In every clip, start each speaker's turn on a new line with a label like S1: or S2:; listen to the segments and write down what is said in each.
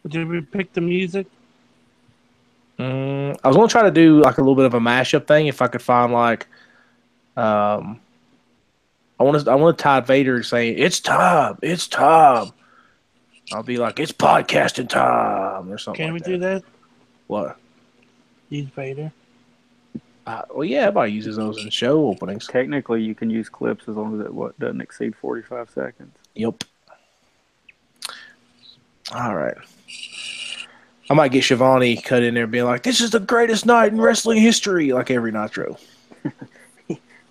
S1: Did we pick the music?
S2: I was gonna try to do like a little bit of a mashup thing if I could find like I want Todd Vader saying it's time. I'll be like it's podcasting time or something
S1: Can
S2: like
S1: we do
S2: that.
S1: that?
S2: What?
S1: Use Vader.
S2: Well, yeah, everybody uses those in show openings.
S3: Technically, you can use clips as long as it doesn't exceed 45 seconds.
S2: Yep. All right. I might get Shivani cut in there being like, this is the greatest night in wrestling history, like every Nitro.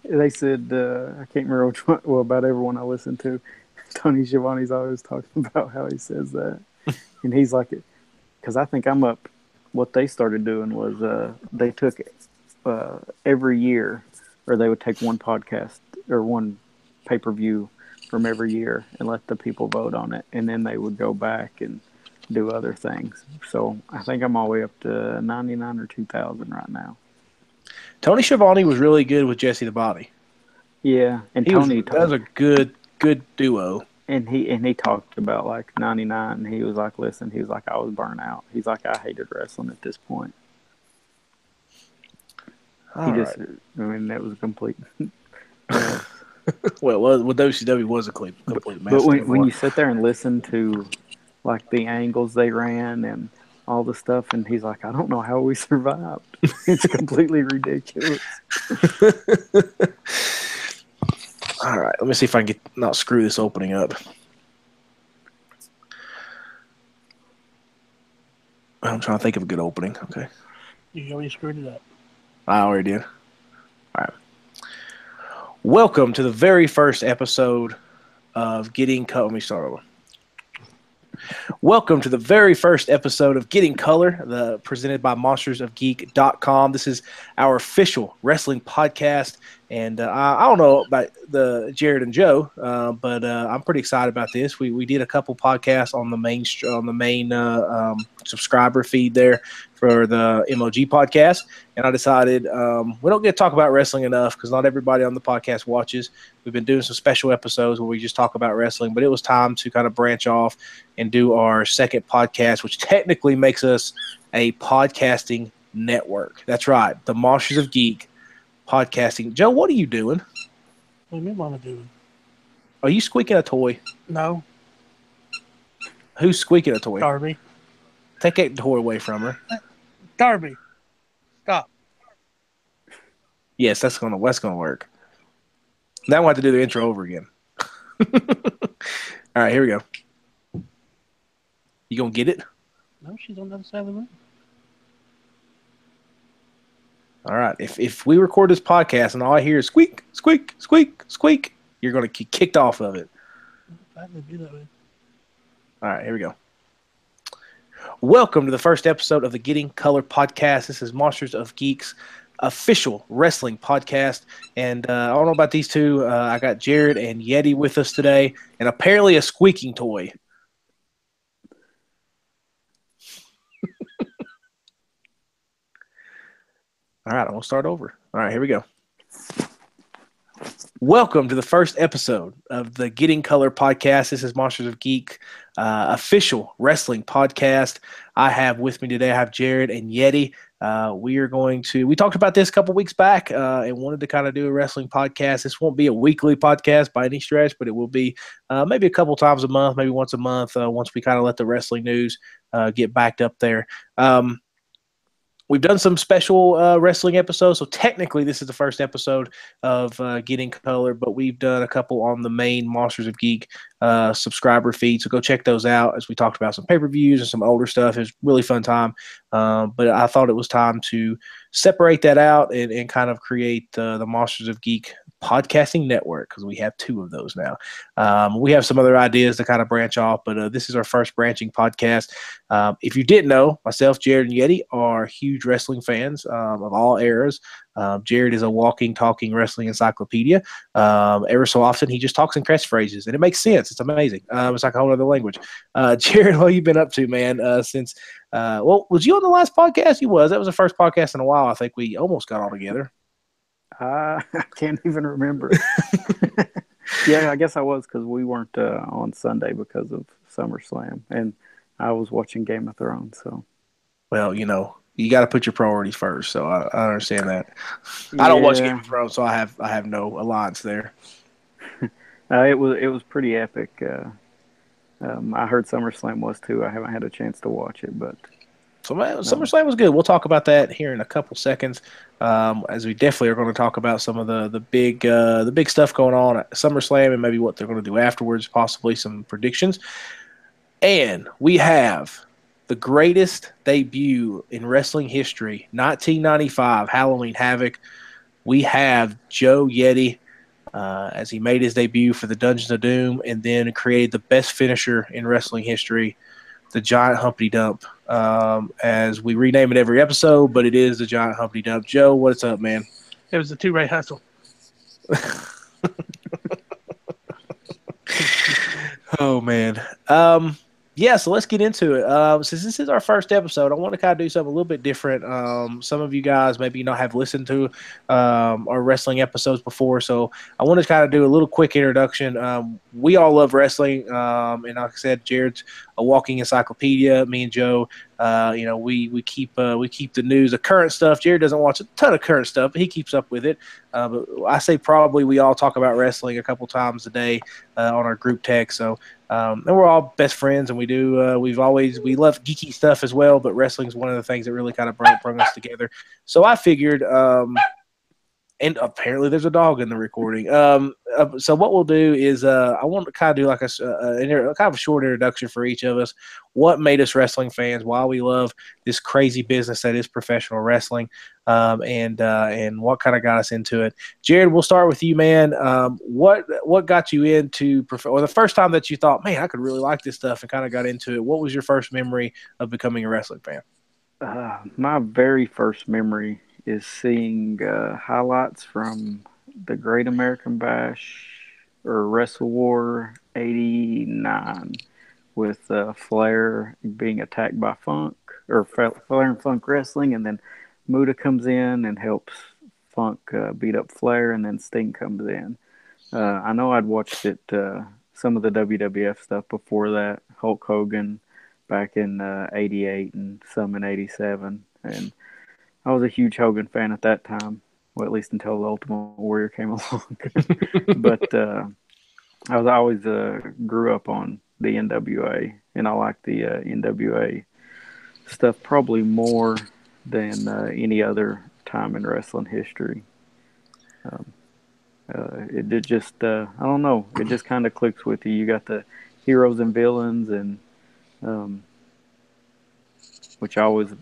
S3: They said, I can't remember which one, well, about everyone I listen to, Tony Schiavone's always talking about how he says that. And he's like, because I think I'm up, what they started doing was they took every year, or they would take one podcast or one pay-per-view from every year and let the people vote on it. And then they would go back and do other things. So I think I'm all the way up to 99 or 2000 right now.
S2: Tony Schiavone was really good with Jesse the Body.
S3: Yeah, and
S2: That was a good duo.
S3: And he talked about like 99. He was like, listen, he was like, I was burnt out. He's like, I hated wrestling at this point. I mean, that was a complete.
S2: Well, with WCW was a complete mess.
S3: But when you sit there and listen to like the angles they ran and all the stuff, and he's like, I don't know how we survived. It's completely ridiculous.
S2: All right, let me see if I can not screw this opening up. I'm trying to think of a good opening. Okay.
S1: You already screwed it up.
S2: I already did. All right. Welcome to the very first episode of Getting Color. Let me start over. Welcome to the very first episode of Getting Color, presented by monstersofgeek.com. This is our official wrestling podcast, and I don't know about the Jared and Joe, but I'm pretty excited about this. We did a couple podcasts on the main subscriber feed there for the MOG podcast, and I decided we don't get to talk about wrestling enough because not everybody on the podcast watches. We've been doing some special episodes where we just talk about wrestling, but it was time to kind of branch off and do our second podcast, which technically makes us a podcasting network. That's right, the Monsters of Geek podcasting. Joe, what are you doing?
S1: What do you mean what I'm doing?
S2: Are you squeaking a toy?
S1: No.
S2: Who's squeaking a toy?
S1: Darby.
S2: Take that toy away from her.
S1: Darby, stop.
S2: Yes, that's gonna work. Now we'll have to do the intro over again. All right, here we go. You gonna get it?
S1: No, she's on the other side of the room.
S2: All right. If we record this podcast and all I hear is squeak, squeak, squeak, squeak, you're gonna get kicked off of it.
S1: I can do that way.
S2: All right, here we go. Welcome to the first episode of the Getting Color podcast. This is Monsters of Geeks official wrestling podcast, and I don't know about these two. I got Jared and Yeti with us today, and apparently a squeaking toy. All right, I'm gonna start over. All right, here we go. Welcome to the first episode of the Getting Color podcast. This is Monsters of Geek official wrestling podcast. I have with me today, I have Jared and Yeti. We talked about this a couple weeks back and wanted to kind of do a wrestling podcast. This won't be a weekly podcast by any stretch, but it will be maybe a couple times a month, maybe once a month, once we kind of let the wrestling news get backed up there. We've done some special wrestling episodes, so technically this is the first episode of Getting Color, but we've done a couple on the main Monsters of Geek subscriber feed, so go check those out as we talked about some pay-per-views and some older stuff. It was a really fun time, but I thought it was time to separate that out and kind of create the Monsters of Geek podcasting network, because we have two of those now. We have some other ideas to kind of branch off, but this is our first branching podcast. If you didn't know, myself, Jared, and Yeti are huge wrestling fans of all eras. Jared is a walking, talking wrestling encyclopedia. Ever so often, he just talks in catchphrases, and it makes sense. It's amazing. It's like a whole other language. Jared, what have you been up to, man, since was you on the last podcast? You was. That was the first podcast in a while. I think we almost got all together.
S3: I can't even remember. Yeah, I guess I was, because we weren't on Sunday because of SummerSlam. And I was watching Game of Thrones, so.
S2: Well, you got to put your priorities first. So I understand that. I don't watch Game
S3: Yeah,
S2: of Thrones, so I have no alliance there.
S3: it was pretty epic. I heard SummerSlam was too. I haven't had a chance to watch it, but
S2: So SummerSlam was good. We'll talk about that here in a couple seconds, as we definitely are going to talk about some of the big stuff going on at SummerSlam and maybe what they're going to do afterwards, possibly some predictions. And we have the greatest debut in wrestling history, 1995 Halloween Havoc. We have Joe Yeti as he made his debut for the Dungeons of Doom and then created the best finisher in wrestling history, the Giant Humpty Dump. As we rename it every episode, but it is the Giant Humpty Dump. Joe, what's up, man?
S1: It was the two-way hustle.
S2: Oh, man. Yeah, so let's get into it. Since this is our first episode, I want to kind of do something a little bit different. Some of you guys maybe not have listened to our wrestling episodes before, so I want to kind of do a little quick introduction. We all love wrestling, and like I said, Jared's a walking encyclopedia. Me and Joe, we keep the news, the current stuff. Jared doesn't watch a ton of current stuff, but he keeps up with it. But I say probably we all talk about wrestling a couple times a day on our group text. So. And we're all best friends, and we love geeky stuff as well. But wrestling is one of the things that really kind of brought us together. So I figured, and apparently there's a dog in the recording. So what we'll do is I want to kind of do like a kind of a short introduction for each of us. What made us wrestling fans? Why we love this crazy business that is professional wrestling, and what kind of got us into it. Jared, we'll start with you, man. What got you into or the first time that you thought, man, I could really like this stuff, and kind of got into it? What was your first memory of becoming a wrestling fan?
S3: my very first memory is seeing highlights from the Great American Bash or Wrestle War '89 with Flair being attacked by Funk, or Flair and Funk wrestling, and then Muda comes in and helps Funk beat up Flair, and then Sting comes in. I know I'd watched it, some of the WWF stuff before that, Hulk Hogan back in '88 and some in '87, and I was a huge Hogan fan at that time. Well, at least until the Ultimate Warrior came along. But I always grew up on the NWA, and I like the NWA stuff probably more than any other time in wrestling history. It did just, I don't know, it just kind of clicks with you. You got the heroes and villains, and which I always,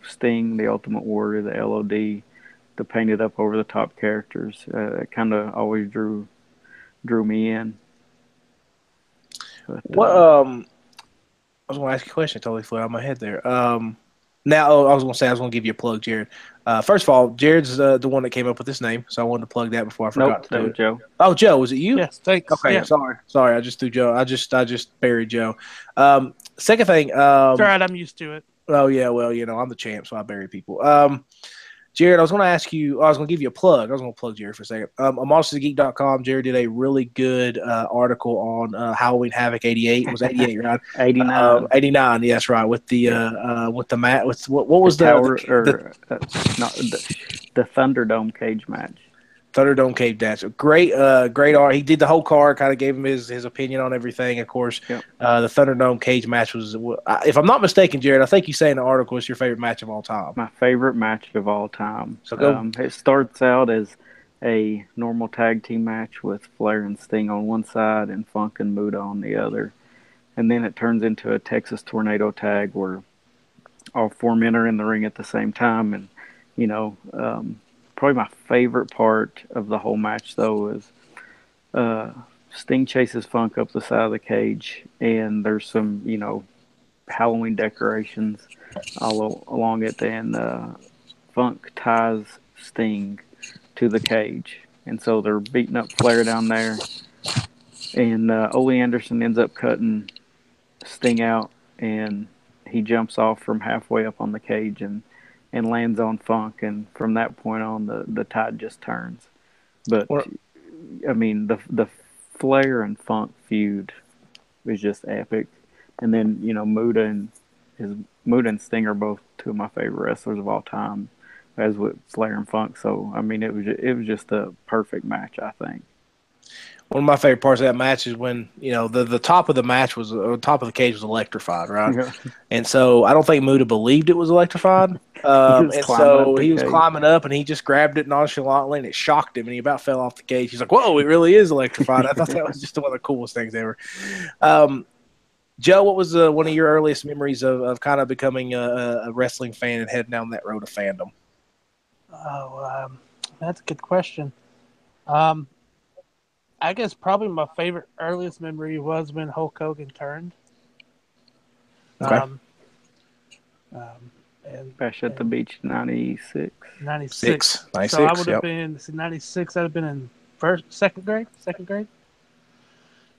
S3: Sting, the Ultimate Warrior, the LOD, the painted up over the top characters. It kind of always drew me in. But,
S2: I was going to ask you a question. I totally flew out of my head there. Now, I was going to say I was going to give you a plug, Jared. First of all, Jared's the one that came up with this name, so I wanted to plug that before I forgot to
S3: that
S2: do
S3: was
S2: it.
S3: Joe.
S2: Oh, Joe, was it you?
S1: Yes, thanks.
S2: Okay,
S1: Yeah.
S2: sorry. I just threw Joe. I just buried Joe. Second thing.
S1: It's all right. I'm used to it.
S2: Oh yeah, well, I'm the champ, so I bury people. Jared, I was going to ask you. I was going to give you a plug. I was going to plug Jared for a second. On MonstersGeek.com, Jared did a really good article on Halloween Havoc '88. It was '88, right?
S3: '89.
S2: '89. Yes, right. With the mat. With what was the
S3: tower
S2: the
S3: the Thunderdome cage match?
S2: Thunderdome cave match. Great art. He did the whole card, kind of gave him his opinion on everything. Of course,
S3: Yep.
S2: The Thunderdome cage match was, if I'm not mistaken, Jared, I think you say in the article it's your favorite match of all time.
S3: My favorite match of all time.
S2: So go.
S3: It starts out as a normal tag team match with Flair and Sting on one side and Funk and Muda on the other. And then it turns into a Texas Tornado tag where all four men are in the ring at the same time. And, probably my favorite part of the whole match, though, is Sting chases Funk up the side of the cage, and there's some, Halloween decorations all along it, and Funk ties Sting to the cage. And so they're beating up Flair down there, and Ole Anderson ends up cutting Sting out, and he jumps off from halfway up on the cage and lands on Funk, and from that point on, the tide just turns. But I mean, the Flair and Funk feud was just epic. And then Muda and Sting are both two of my favorite wrestlers of all time, as with Flair and Funk. So I mean, it was just a perfect match, I think.
S2: One of my favorite parts of that match is when, the top of the match was, or top of the cage was electrified, right?
S3: Yeah.
S2: And so I don't think Muda believed it was electrified.
S3: He was
S2: And
S3: climbing up
S2: so
S3: the
S2: he was
S3: cage.
S2: climbing up and he just grabbed it nonchalantly and it shocked him and he about fell off the cage. He's like, whoa, it really is electrified. I thought that was just one of the coolest things ever. Joe, what was one of your earliest memories of kind of becoming a wrestling fan and heading down that road of fandom?
S1: Oh, that's a good question. I guess probably my favorite earliest memory was when Hulk Hogan turned.
S2: Okay.
S1: And
S3: Bash at the Beach, 96.
S1: 96.
S2: 96,
S1: So I would have
S2: yep.
S1: been 96. I'd have been in second grade.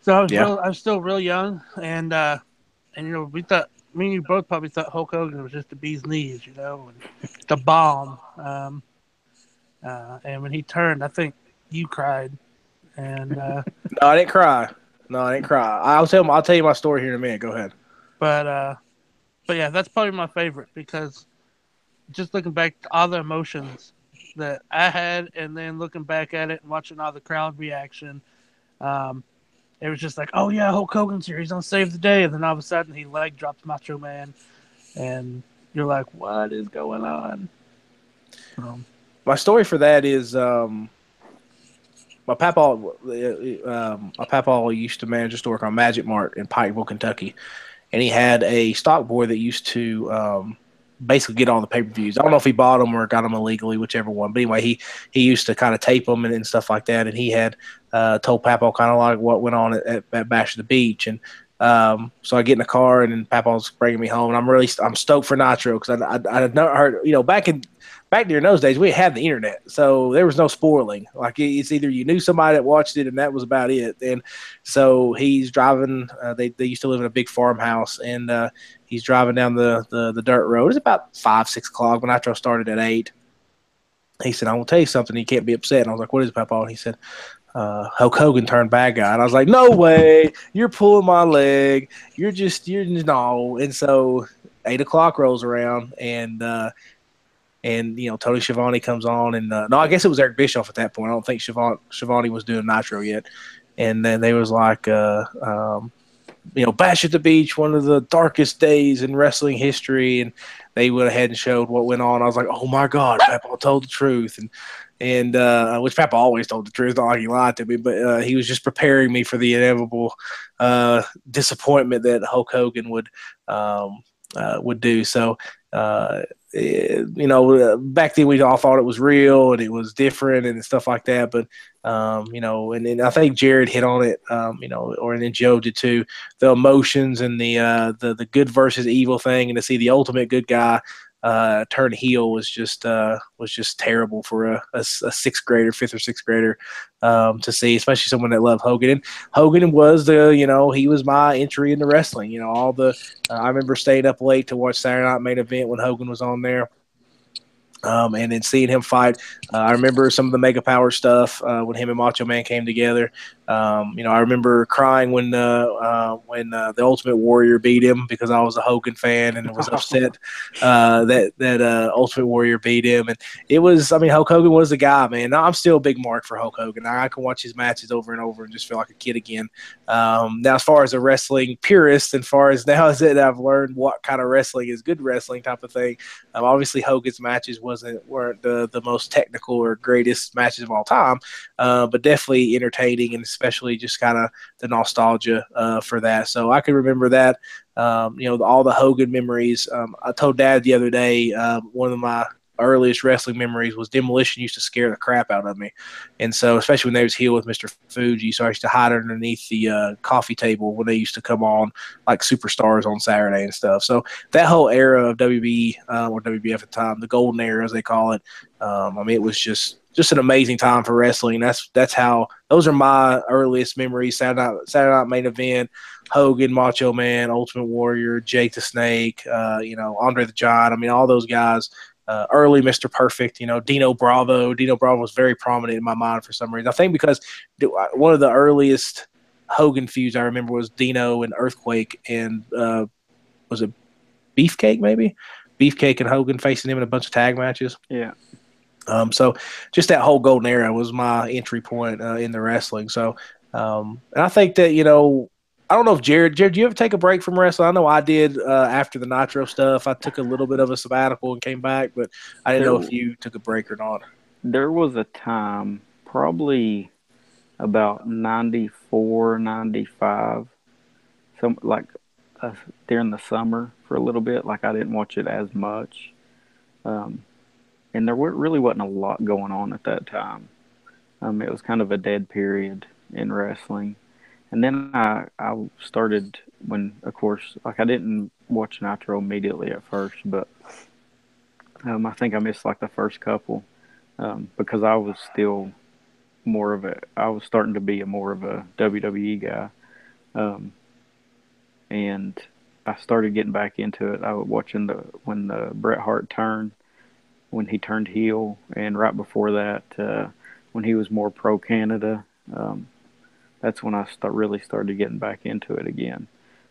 S1: So I was still real young, and we thought me and you both probably thought Hulk Hogan was just the bee's knees, and the bomb. And when he turned, I think you cried, and
S2: No, I didn't cry. I'll tell you my story here in a minute. Go ahead.
S1: but yeah, that's probably my favorite because just looking back to all the emotions that I had, and then looking back at it and watching all the crowd reaction, it was just like, oh yeah, Hulk Hogan's here, he's on Save the Day, and then all of a sudden he leg drops Macho Man, and you're like, what is going on?
S2: My story for that is my papa used to manage a store called Magic Mart in Pikeville, Kentucky, and he had a stock boy that used to basically get all the pay-per-views. I don't know if he bought them or got them illegally, whichever one. But anyway, he used to kind of tape them and stuff like that. And he had told Papa kind of like what went on at Bash at the Beach. And so I get in the car and then Papa's bringing me home. And I'm stoked for Nitro because I had not heard, back during those days, we had the internet, so there was no spoiling. Like it's either you knew somebody that watched it, and that was about it. And so he's driving. They used to live in a big farmhouse, and he's driving down the dirt road. It's about 5-6 o'clock when Nitro started at 8. He said, "I will tell you something. You can't be upset." And I was like, "What is it, Papa?" And he said, Hulk Hogan turned bad guy. And I was like, "No way! You're pulling my leg. You're just no." And so 8 o'clock rolls around, and Tony Schiavone comes on, and no, I guess it was Eric Bischoff at that point. I don't think Schiavone was doing Nitro yet. And then they was like, Bash at the Beach, one of the darkest days in wrestling history, and they went ahead and showed what went on. I was like, oh my God, Papa told the truth, and which Papa always told the truth, not like he lied to me, but he was just preparing me for the inevitable disappointment that Hulk Hogan would do. So. Back then we all thought it was real and it was different and stuff like that. But, and I think Jared hit on it, and then Joe did too, the emotions and the good versus evil thing, and to see the ultimate good guy turn heel was just terrible for a sixth grader, fifth or sixth grader to see, especially someone that loved Hogan. And Hogan was he was my entry into wrestling. I remember staying up late to watch Saturday Night Main Event when Hogan was on there. And then seeing him fight, I remember some of the Mega Power stuff when him and Macho Man came together. I remember crying when the Ultimate Warrior beat him because I was a Hogan fan and was upset that Ultimate Warrior beat him. And it was, Hulk Hogan was the guy, man. I'm still a big mark for Hulk Hogan. I can watch his matches over and over and just feel like a kid again. Now, as far as a wrestling purist, and far as now as that I've learned what kind of wrestling is good wrestling type of thing, obviously Hogan's matches weren't the most technical or greatest matches of all time, but definitely entertaining, and especially just kind of the nostalgia for that. So I can remember that. All the Hogan memories. I told Dad the other day, one of my earliest wrestling memories was Demolition used to scare the crap out of me. And so, especially when they was heel with Mr. Fuji, so I used to hide underneath the coffee table when they used to come on like superstars on Saturday and stuff. So that whole era of WB or WBF at the time, the golden era as they call it, it was just an amazing time for wrestling. Those are my earliest memories. Saturday Night Main Event, Hogan, Macho Man, Ultimate Warrior, Jake the Snake, Andre the Giant. All those guys. Early Mr. Perfect, Dino Bravo. Dino Bravo was very prominent in my mind for some reason. I think because one of the earliest Hogan feuds I remember was Dino and Earthquake and was it Beefcake maybe? Beefcake and Hogan facing him in a bunch of tag matches.
S3: Yeah.
S2: So just that whole golden era was my entry point in the wrestling. So, and I think that, I don't know if Jared, do you ever take a break from wrestling? I know I did after the Nitro stuff. I took a little bit of a sabbatical and came back, but I didn't
S3: There,
S2: know if you took a break or not.
S3: there was a time, probably about 94, 95, some like uh, during the summer for a little bit. Like I didn't watch it as much, um, and there really wasn't a lot going on at that time. It was kind of a dead period in wrestling, and then I started when, of course, like I didn't watch Nitro immediately at first, but I think I missed like the first couple because I was still I was starting to be a more of a WWE guy. Um, and I started getting back into it. I was watching when the Bret Hart turned, when he turned heel, and right before that, when he was more pro Canada. That's when I really started getting back into it again.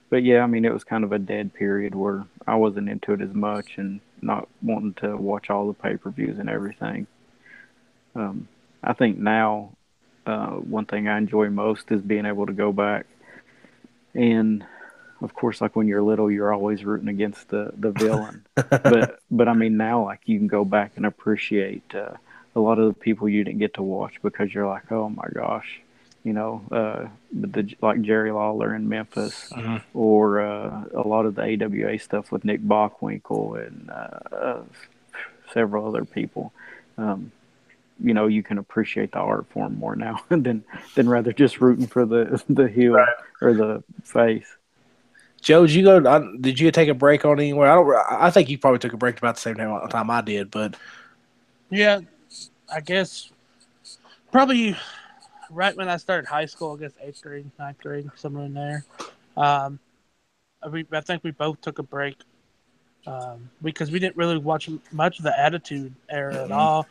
S3: But yeah, I mean, it was kind of a dead period where I wasn't into it as much and not wanting to watch all the pay-per-views and everything. I think now, one thing I enjoy most is being able to go back and, of course, like when you're little, you're always rooting against the villain. But I mean, now like you can go back and appreciate a lot of the people you didn't get to watch because you're like, oh my gosh, like Jerry Lawler in Memphis, or a lot of the AWA stuff with Nick Bockwinkel and several other people. You can appreciate the art form more now than rather just rooting for the heel
S2: Right.
S3: or the face.
S2: Joe, did you go? Did you take a break on anywhere? I don't. I think you probably took a break about the same time I did. But
S1: Yeah, I guess probably right when I started high school. I guess 8th grade, 9th grade, somewhere in there. Um, I think we both took a break because we didn't really watch much of the Attitude Era at all.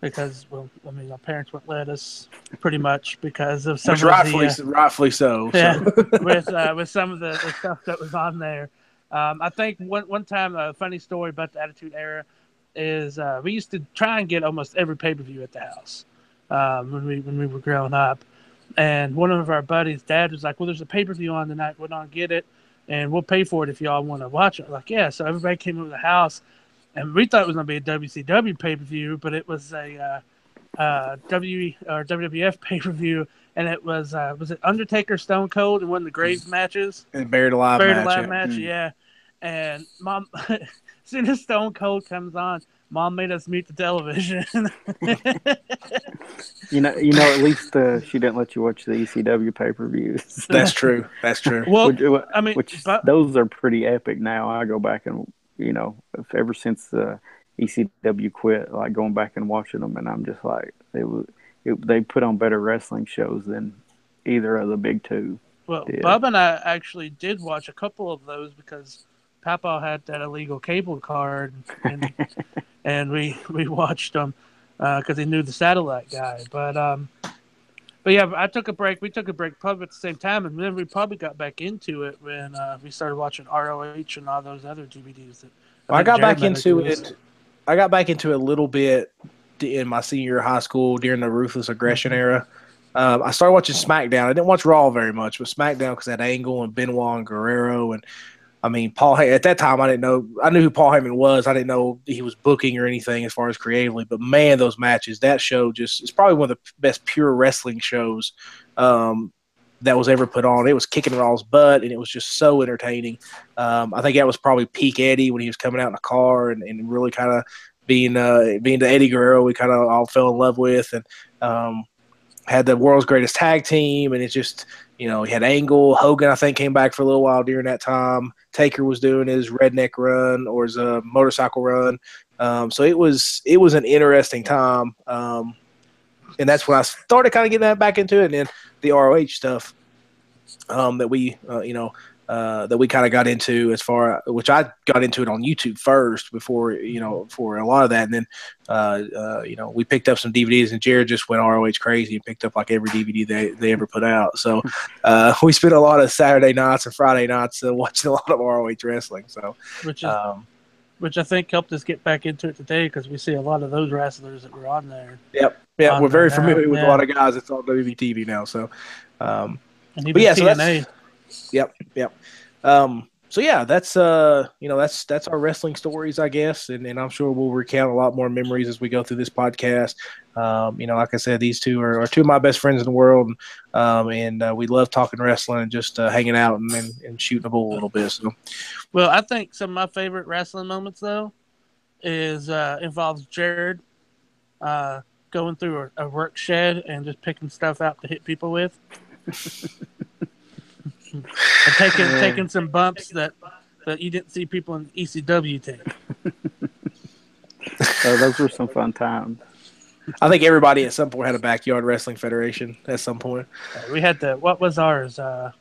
S1: Because, well, I mean, our parents wouldn't let us pretty much because of some
S2: which
S1: of the
S2: rightfully so.
S1: yeah,
S2: So
S1: with some of the stuff that was on there. I think one time a funny story about the Attitude Era is we used to try and get almost every pay per view at the house when we were growing up, and one of our buddies' dad was like, "Well, there's a pay per view on tonight. We're gonna get it, and we'll pay for it if y'all want to watch it." Like, yeah. So everybody came over the house, and we thought it was gonna be a WCW pay per view, but it was a WWF pay per view, and it was it Undertaker Stone Cold and one of the Graves matches,
S2: and buried alive
S1: match, yeah. And Mom, as soon as Stone Cold comes on, Mom made us mute the television.
S3: At least she didn't let you watch the ECW pay-per-views.
S2: That's true. That's true.
S1: Well,
S3: which,
S1: I mean,
S3: which
S1: but
S3: those are pretty epic now. I go back and ever since ECW quit, like going back and watching them, and I'm just like they put on better wrestling shows than either of the big two.
S1: well,
S3: did.
S1: Bub and I actually did watch a couple of those because Papa had that illegal cable card, and we watched them because he knew the satellite guy. But yeah, I took a break. We took a break probably at the same time, and then we probably got back into it when we started watching ROH and all those other DVDs.
S2: I got back into it. I got back into it a little bit in my senior year of high school during the Ruthless Aggression era. I started watching SmackDown. I didn't watch Raw very much, but SmackDown because that Angle and Benoit and Guerrero and I mean, Paul. At that time, I didn't know. I knew who Paul Heyman was. I didn't know he was booking or anything as far as creatively. But man, those matches, that show it's probably one of the best pure wrestling shows that was ever put on. It was kicking Raw's butt, and it was just so entertaining. I think that was probably peak Eddie when he was coming out in a car and really kind of being the Eddie Guerrero we kind of all fell in love with, and had the world's greatest tag team, and it's just. He had Angle. Hogan, I think, came back for a little while during that time. Taker was doing his redneck run or his motorcycle run. So it was an interesting time. And that's when I started kind of getting that back into it. And then the ROH stuff that we, that we kind of got into, as far which I got into it on YouTube first before, for a lot of that. And then, we picked up some DVDs, and Jared just went ROH crazy and picked up like every DVD they ever put out. So we spent a lot of Saturday nights and Friday nights watching a lot of ROH wrestling. So,
S1: which I think helped us get back into it today, because we see a lot of those wrestlers that were on there.
S2: Yep. Yeah, we're very familiar with a lot of guys that's on WBTV now. So,
S1: and even TNA.
S2: Yep. So yeah, that's that's our wrestling stories, I guess, and I'm sure we'll recount a lot more memories as we go through this podcast. Like I said, these two are two of my best friends in the world, and we love talking wrestling and just hanging out and shooting a bull a little bit. So,
S1: well, I think some of my favorite wrestling moments though is involves Jared going through a work shed and just picking stuff out to hit people with. And taking some bumps that you didn't see people in ECW take.
S3: Those were some fun times.
S2: I think everybody at some point had a backyard wrestling federation at some point.
S1: We had what was ours? The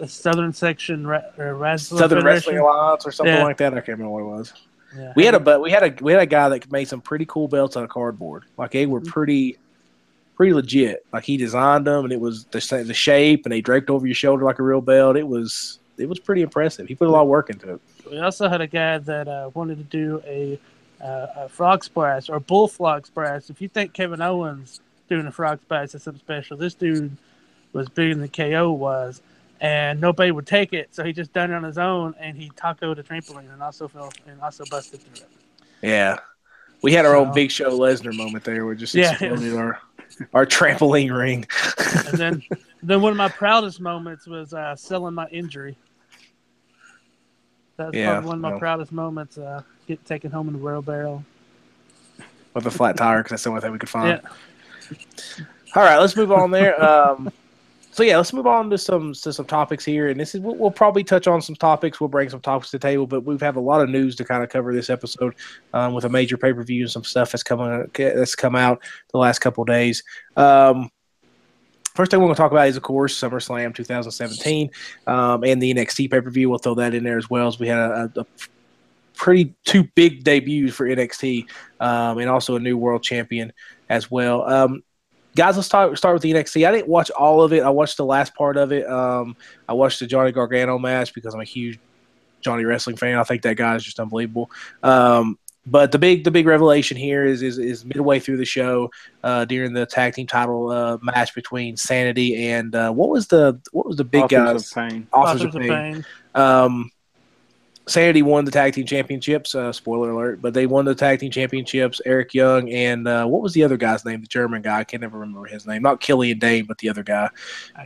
S1: Southern Section
S2: Southern Wrestling Alliance or something like that. I can't remember what it was. Yeah, we had a guy that made some pretty cool belts out of cardboard. Like they were pretty legit. Like he designed them, and it was the shape, and they draped over your shoulder like a real belt. It was pretty impressive. He put a lot of work into it.
S1: We also had a guy that wanted to do a frog splash or bull frog splash. If you think Kevin Owens doing a frog splash is something special, this dude was bigger than KO was, and nobody would take it, so he just done it on his own, and he tacoed a trampoline and also busted through it.
S2: Yeah, we had our own Big Show Lesnar moment there. We just exploded our trampoline ring.
S1: And then one of my proudest moments was selling my injury. That's probably one of my proudest moments. Get taken home in the wheelbarrow
S2: with a flat tire, because that's the only thing we could find.
S1: Yeah.
S2: All right, let's move on there. Let's move on to some topics here, and this is we'll probably touch on some topics. We'll bring some topics to the table, but we have a lot of news to kind of cover this episode with a major pay-per-view and some stuff that's come out the last couple of days. First thing we're going to talk about is, of course, SummerSlam 2017 and the NXT pay-per-view. We'll throw that in there as well, as we had a two big debuts for NXT and also a new world champion as well. Guys, let's start with the NXT. I didn't watch all of it. I watched the last part of it. I watched the Johnny Gargano match because I'm a huge Johnny wrestling fan. I think that guy is just unbelievable. But the big revelation here is midway through the show during the tag team title match between Sanity and what was the big guys?
S1: Authors of Pain.
S2: Sanity won the tag team championships. Spoiler alert, but they won the tag team championships. Eric Young and what was the other guy's name? The German guy. I can't never remember his name. Not Killian Dane, but the other guy.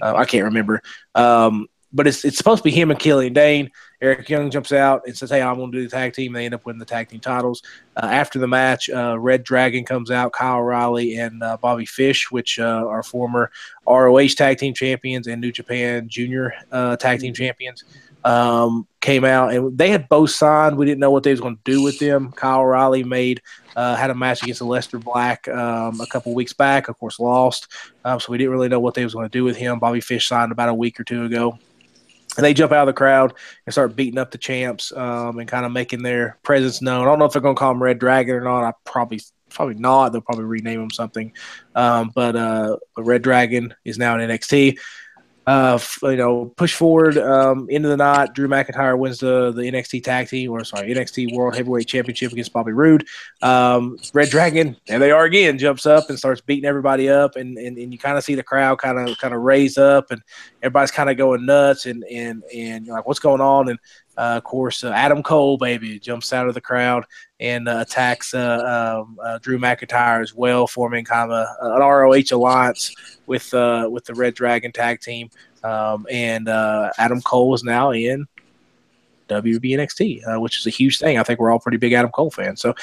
S2: I can't remember. But it's supposed to be him and Killian Dane. Eric Young jumps out and says, "Hey, I'm going to do the tag team." They end up winning the tag team titles. After the match, Red Dragon comes out, Kyle O'Reilly and Bobby Fish, which are former ROH tag team champions and New Japan Junior tag team champions, came out, and they had both signed. We didn't know what they was going to do with them. Kyle O'Reilly had a match against Aleister Black a couple weeks back, of course lost, so we didn't really know what they was going to do with him. Bobby Fish signed about a week or two ago. And they jump out of the crowd and start beating up the champs and kind of making their presence known. I don't know if they're going to call him Red Dragon or not. Probably not. They'll probably rename him something. But Red Dragon is now in NXT. Push forward into the night. Drew McIntyre wins the NXT NXT World Heavyweight Championship against Bobby Roode. Red Dragon, there they are again, jumps up and starts beating everybody up, and you kind of see the crowd kind of raise up, and everybody's kind of going nuts, and you're like, what's going on? And of course, Adam Cole, baby, jumps out of the crowd and attacks Drew McIntyre as well, forming kind of an ROH alliance with the Red Dragon tag team. And Adam Cole is now in WB NXT, which is a huge thing. I think we're all pretty big Adam Cole fans. So,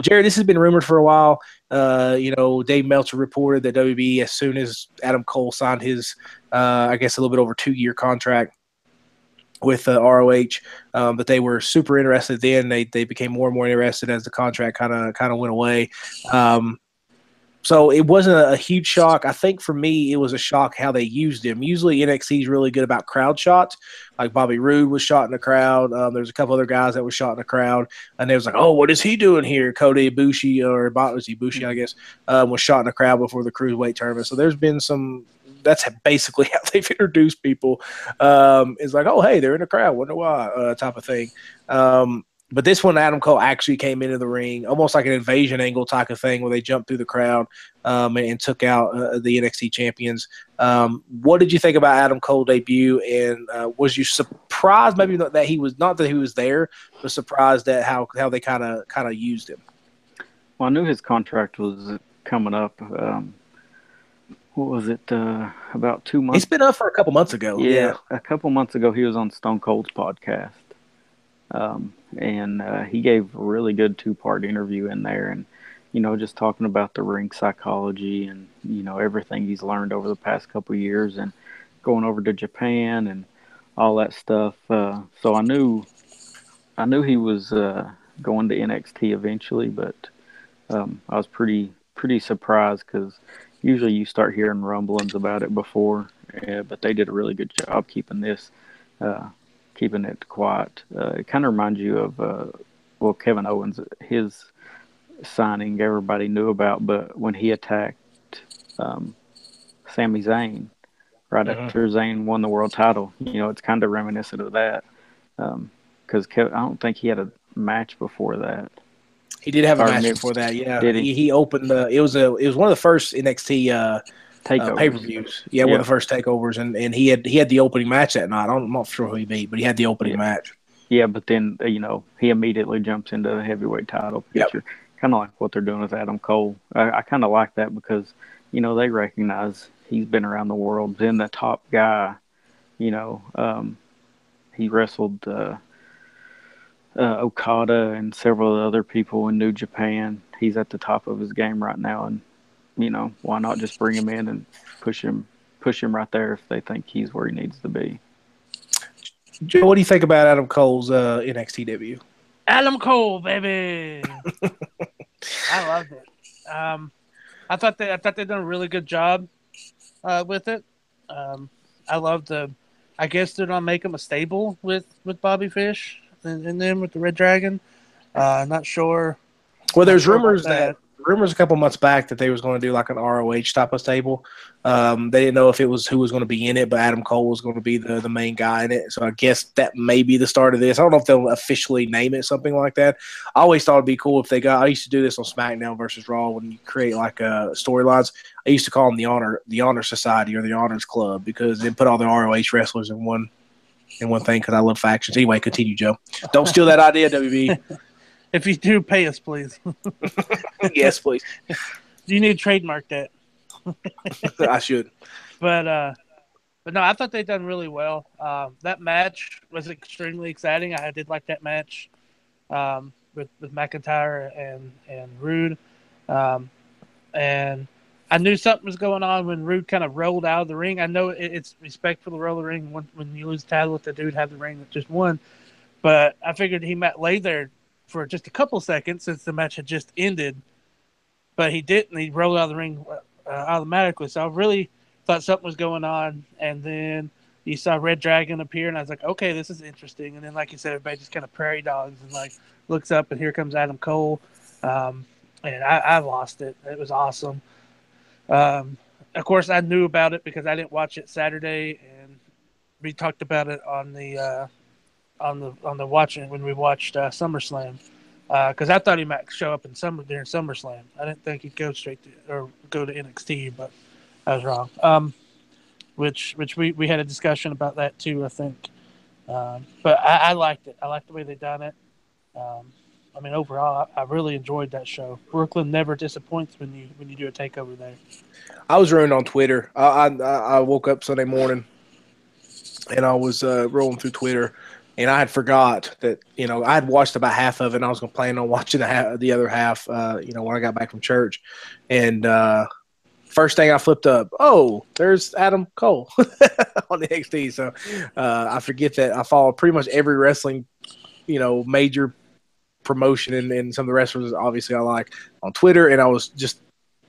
S2: Jared, this has been rumored for a while. Dave Meltzer reported that WB, as soon as Adam Cole signed his, I guess, a little bit over 2-year contract with ROH, that they were super interested. Then they became more and more interested as the contract kind of went away. So it wasn't a huge shock. I think for me, it was a shock how they used him. Usually NXT is really good about crowd shots. Like Bobby Roode was shot in the crowd. There's a couple other guys that were shot in the crowd. And they was like, oh, what is he doing here? Kota Ibushi, or Ibushi, I guess, was shot in the crowd before the Cruiserweight tournament. So there's been some – that's basically how they've introduced people. It's like, oh, hey, they're in the crowd. Wonder why type of thing. But this one, Adam Cole actually came into the ring, almost like an invasion angle type of thing, where they jumped through the crowd and took out the NXT champions. What did you think about Adam Cole's debut? And was you surprised, maybe that he was not that he was there, but surprised at how they kind of used him?
S3: Well, I knew his contract was coming up. What was it? About 2 months.
S2: It's been up for a couple months ago. Yeah,
S3: a couple months ago, he was on Stone Cold's podcast. And he gave a really good 2-part interview in there, and just talking about the ring psychology and everything he's learned over the past couple of years, and going over to Japan and all that stuff. So I knew he was going to NXT eventually, but I was pretty surprised, because usually you start hearing rumblings about it before, but they did a really good job keeping it quiet. It kind of reminds you of, Kevin Owens, his signing everybody knew about, but when he attacked Sami Zayn right after Zayn won the world title, it's kind of reminiscent of that. Because I don't think he had a match before that.
S2: He did have a match before that. Yeah,
S3: did he?
S2: He opened it was one of the first NXT pay-per-views. Yeah, one of the first takeovers, and he had the opening match that night. I'm not sure who he beat, but he had the opening match.
S3: Yeah, but then he immediately jumps into the heavyweight title picture, kind of like what they're doing with Adam Cole. I kind of like that, because they recognize he's been around the world, been the top guy. He wrestled Okada and several other people in New Japan. He's at the top of his game right now, and why not just bring him in and push him right there if they think he's where he needs to be.
S2: Joe, what do you think about Adam Cole's NXT debut?
S1: Adam Cole, baby. I loved it. I thought they done a really good job with it. I love I guess they're not making a stable with Bobby Fish and then with the Red Dragon. Not sure.
S2: Well, there's rumors a couple months back that they was going to do like an ROH type of stable. They didn't know if it was who was going to be in it, but Adam Cole was going to be the main guy in it. So I guess that may be the start of this. I don't know if they'll officially name it something like that. I always thought it'd be cool if they got. I used to do this on SmackDown versus Raw when you create like storylines. I used to call them the Honor Society or the Honors Club, because they put all the ROH wrestlers in one thing, because I love factions. Anyway, continue, Joe. Don't steal that idea, WB.
S1: If you do, pay us, please.
S2: Yes, please.
S1: You need to trademark that.
S2: I should.
S1: But no, I thought they done really well. That match was extremely exciting. I did like that match with McIntyre and Rude. And I knew something was going on when Rude kind of rolled out of the ring. I know it's respect for the roll of the ring. When you lose the title, let the dude have the ring that just won. But I figured he might lay there for just a couple seconds since the match had just ended. But he didn't. He rolled out of the ring automatically. So I really thought something was going on. And then you saw Red Dragon appear, and I was like, okay, this is interesting. And then, like you said, everybody just kind of prairie dogs and like looks up, and here comes Adam Cole. And I lost it. It was awesome. Of course, I knew about it because I didn't watch it Saturday, and we talked about it on the watching when we watched SummerSlam. Because I thought he might show up during SummerSlam. I didn't think he'd go go to NXT, but I was wrong. Which we had a discussion about that too, I think. But I liked it. I liked the way they done it. I mean, overall, I really enjoyed that show. Brooklyn never disappoints when you do a takeover there.
S2: I was running on Twitter. I woke up Sunday morning, and I was rolling through Twitter, and I had forgot that I had watched about half of it, and I was going to plan on watching the other half. When I got back from church, and first thing I flipped up, oh, there's Adam Cole on the NXT. So I forget that I follow pretty much every wrestling, major promotion and some of the wrestlers obviously I like on Twitter, and I was just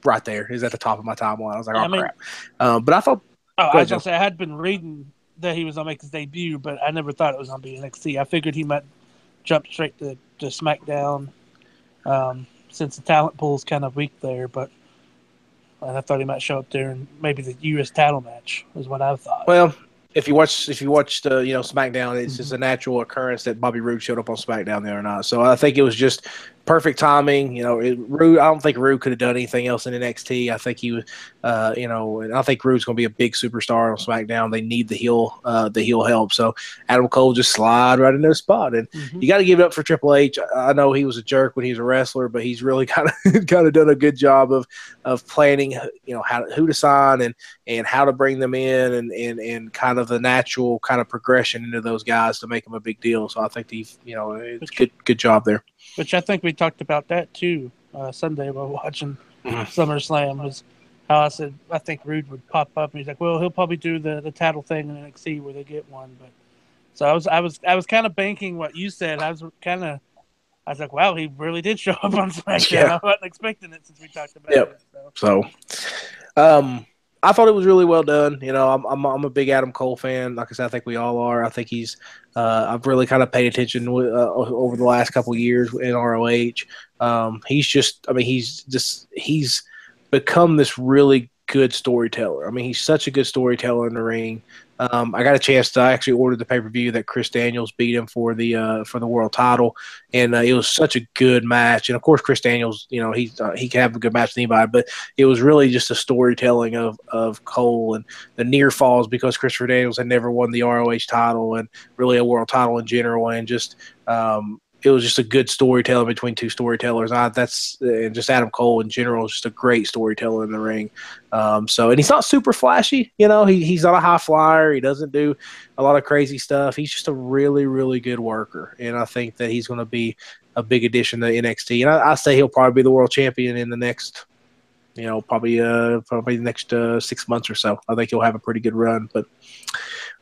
S2: right there. Is at the top of my timeline. I was like,
S1: Yeah,
S2: oh
S1: I mean,
S2: crap. But I thought,
S1: I
S2: go
S1: was
S2: ahead,
S1: gonna
S2: Joe.
S1: say I had been reading that he was gonna make his debut, but I never thought it was gonna be NXT. I figured he might jump straight to SmackDown, since the talent pool's kind of weak there. But and I thought he might show up there and maybe the U.S. title match is what I thought.
S2: Well, if you watch the SmackDown, it's just
S1: Mm-hmm.
S2: a natural occurrence that Bobby Roode showed up on SmackDown the other night. So I think it was just perfect timing. Roode. I don't think Roode could have done anything else in NXT. I think he was, and I think Roode's going to be a big superstar on SmackDown. They need the heel help. So Adam Cole just slide right into the spot, and
S1: Mm-hmm.
S2: you got to give it up for Triple H. I know he was a jerk when he was a wrestler, but he's really kind of done a good job of planning, who to sign and how to bring them in and kind of the natural kind of progression into those guys to make them a big deal. So I think it's good job there.
S1: Which I think we talked about that too Sunday while watching
S2: Mhm.
S1: SummerSlam, was how I said I think Rude would pop up and he's like, well, he'll probably do the title thing in NXT where they get one. But so I was kind of banking what you said. I was like, wow, he really did show up on SmackDown.
S2: Yeah.
S1: I wasn't expecting it since we talked about
S2: Yep.
S1: it. So.
S2: I thought it was really well done. I'm a big Adam Cole fan. Like I said, I think we all are. I think he's. I've really kind of paid attention over the last couple of years in ROH. He's just. I mean, he's become this really good storyteller. I mean, he's such a good storyteller in the ring. I got a chance to actually order the pay per view that Chris Daniels beat him for the world title, and it was such a good match. And of course, Chris Daniels, he can have a good match with anybody, but it was really just a storytelling of Cole and the near falls because Christopher Daniels had never won the ROH title and really a world title in general, and just it was just a good storytelling between two storytellers. And just Adam Cole in general is just a great storyteller in the ring. And he's not super flashy, he's not a high flyer. He doesn't do a lot of crazy stuff. He's just a really, really good worker. And I think that he's going to be a big addition to NXT. And I say he'll probably be the world champion in the next, probably the next 6 months or so. I think he'll have a pretty good run. But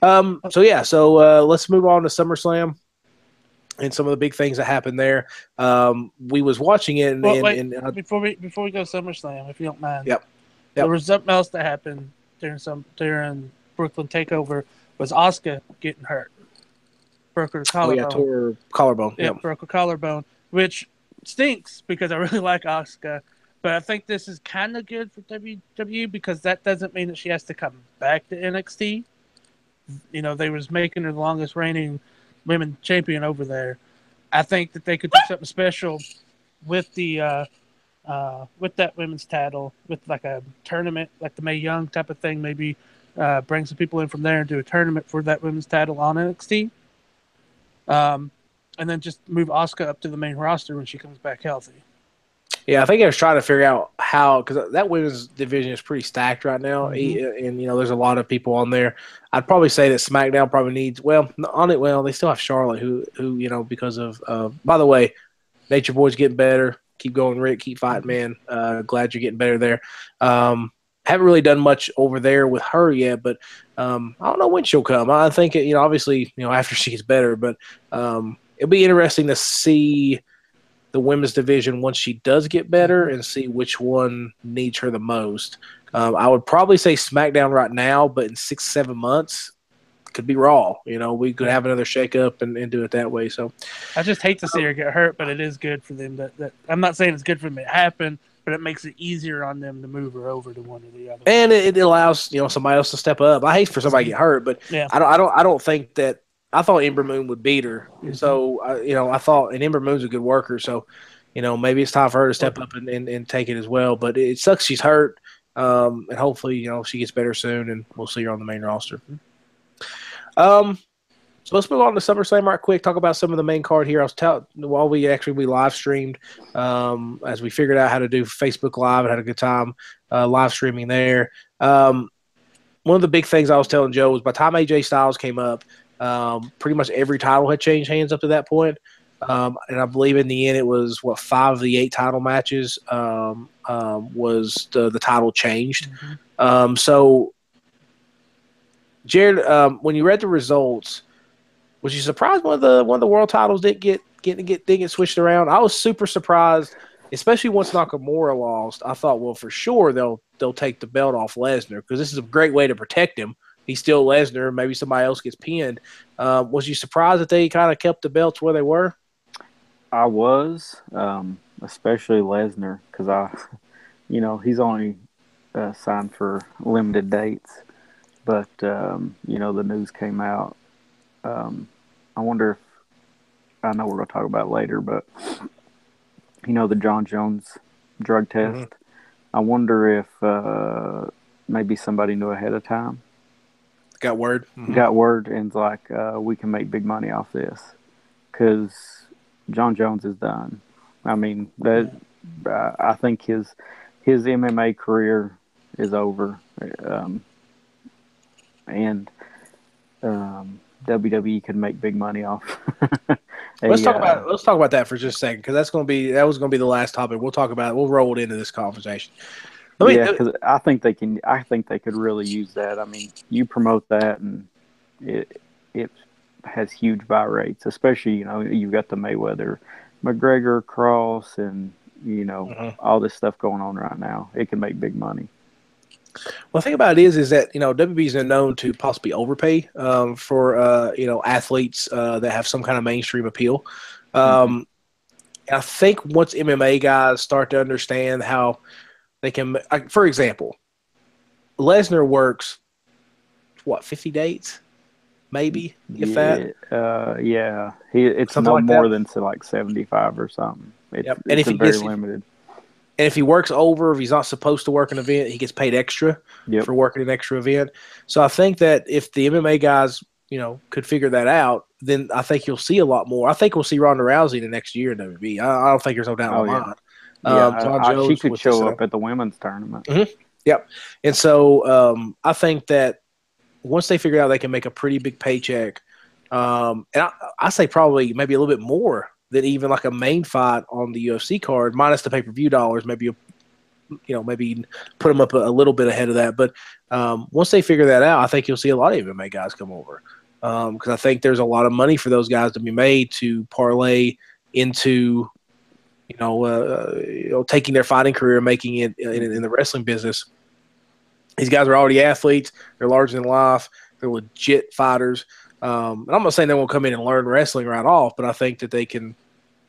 S2: so let's move on to SummerSlam and some of the big things that happened there. We was watching it,
S1: Before we go to SummerSlam, if you don't mind.
S2: Yep.
S1: There was something else that happened during Brooklyn Takeover. Was Asuka getting hurt? Broke her collarbone.
S2: Tore her collarbone.
S1: Yeah, broke her collarbone, which stinks because I really like Asuka. But I think this is kind of good for WWE because that doesn't mean that she has to come back to NXT. They was making her the longest reigning women champion over there. I think that they could do something special with the with that women's title, with like a tournament, like the Mae Young type of thing. Maybe bring some people in from there and do a tournament for that women's title on NXT. And then just move Asuka up to the main roster when she comes back healthy.
S2: Yeah, I think I was trying to figure out how, because that women's division is pretty stacked right now, and there's a lot of people on there. I'd probably say that SmackDown probably needs they still have Charlotte, who because of. By the way, Nature Boy's getting better. Keep going, Rick. Keep fighting, man. Glad you're getting better there. Haven't really done much over there with her yet, but I don't know when she'll come. I think obviously after she gets better, but it'll be interesting to see the women's division once she does get better and see which one needs her the most. I would probably say SmackDown right now, but in 6-7 months, could be Raw. We could have another shakeup and do it that way. So
S1: I just hate to see her get hurt, but it is good for them. That I'm not saying it's good for them to happen, but it makes it easier on them to move her over to one or the other.
S2: And it allows somebody else to step up. I hate for somebody to get hurt, but
S1: yeah.
S2: I don't think that. I thought Ember Moon would beat her, so I thought, and Ember Moon's a good worker, so maybe it's time for her to step up and take it as well. But it sucks she's hurt, and hopefully she gets better soon, and we'll see her on the main roster. So let's move on to SummerSlam right quick. Talk about some of the main card here. I was while we live streamed, as we figured out how to do Facebook Live and had a good time live streaming there. One of the big things I was telling Joe was by the time AJ Styles came up, pretty much every title had changed hands up to that point. And I believe in the end it was 5 of the 8 title matches was the title changed. So Jared, when you read the results, was you surprised one of the world titles didn't get switched around? I was super surprised especially once Nakamura lost, I thought, well, for sure they'll take the belt off Lesnar because this is a great way to protect him. He's still Lesnar. Maybe somebody else gets pinned. Was you surprised that they kind of kept the belts where they were?
S3: I was, especially Lesnar, because he's only signed for limited dates. But the news came out. I wonder if I know we're going to talk about it later, but the John Jones drug test.
S2: Mm-hmm.
S3: I wonder if maybe somebody knew ahead of time,
S2: Got word. Mm-hmm.
S3: got word, and's like, we can make big money off this because John Jones is done. I mean, I think his MMA career is over, and WWE could make big money off.
S2: Let's talk about that for just a second because that was gonna be the last topic. We'll talk about it. We'll roll it into this conversation.
S3: Because I think they can. I think they could really use that. I mean, you promote that, and it has huge buy rates. Especially, you've got the Mayweather, McGregor cross, and all this stuff going on right now. It can make big money.
S2: Well, the thing about it is that WB is known to possibly overpay for athletes that have some kind of mainstream appeal. I think once MMA guys start to understand how they can, for example, Lesnar works 50 dates, maybe if that.
S3: Yeah. It's
S2: something
S3: no
S2: like
S3: more
S2: that.
S3: than 75 or something.
S2: Yep. And
S3: It's
S2: if he
S3: very
S2: gets,
S3: limited.
S2: and if he works over, if he's not supposed to work an event, he gets paid extra for working an extra event. So I think that if the MMA guys, could figure that out, then I think you'll see a lot more. I think we'll see Ronda Rousey the next year in WB. I don't think there's no doubt in my mind. John Jones
S3: she could
S2: with
S3: show up at the women's tournament.
S2: Mm-hmm. Yep. And so I think that once they figure out they can make a pretty big paycheck, and I say probably maybe a little bit more than even like a main fight on the UFC card, minus the pay-per-view dollars, maybe maybe put them up a little bit ahead of that. But once they figure that out, I think you'll see a lot of MMA guys come over because I think there's a lot of money for those guys to be made to parlay into taking their fighting career and making it in the wrestling business. These guys are already athletes. They're larger than life. They're legit fighters. And I'm not saying they won't come in and learn wrestling right off, but I think that they can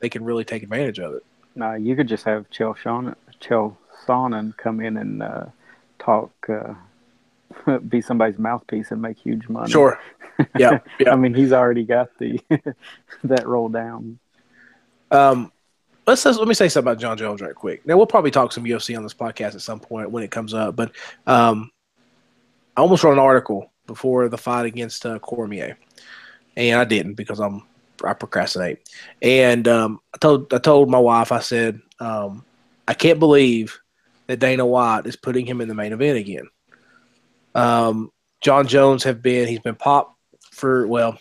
S2: really take advantage of it.
S3: No, you could just have Chael Sonnen come in and talk, be somebody's mouthpiece and make huge money.
S2: Sure. Yeah.
S3: I mean, he's already got the that roll down.
S2: Let me say something about John Jones right quick. Now we'll probably talk some UFC on this podcast at some point when it comes up, but I almost wrote an article before the fight against Cormier, and I didn't because I procrastinate. And I told my wife, I said, I can't believe that Dana White is putting him in the main event again. John Jones he's been popped for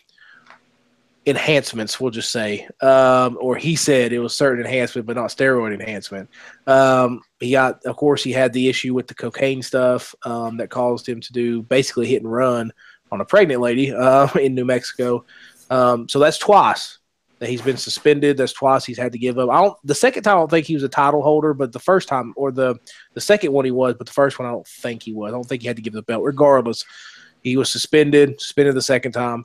S2: enhancements, we'll just say, or he said it was certain enhancement, but not steroid enhancement. He had the issue with the cocaine stuff that caused him to do basically hit and run on a pregnant lady in New Mexico. So that's twice that he's been suspended. That's twice he's had to give up. The second time I don't think he was a title holder, but the first time, or the second one he was, but the first one I don't think he was. I don't think he had to give the belt. Regardless, he was suspended the second time.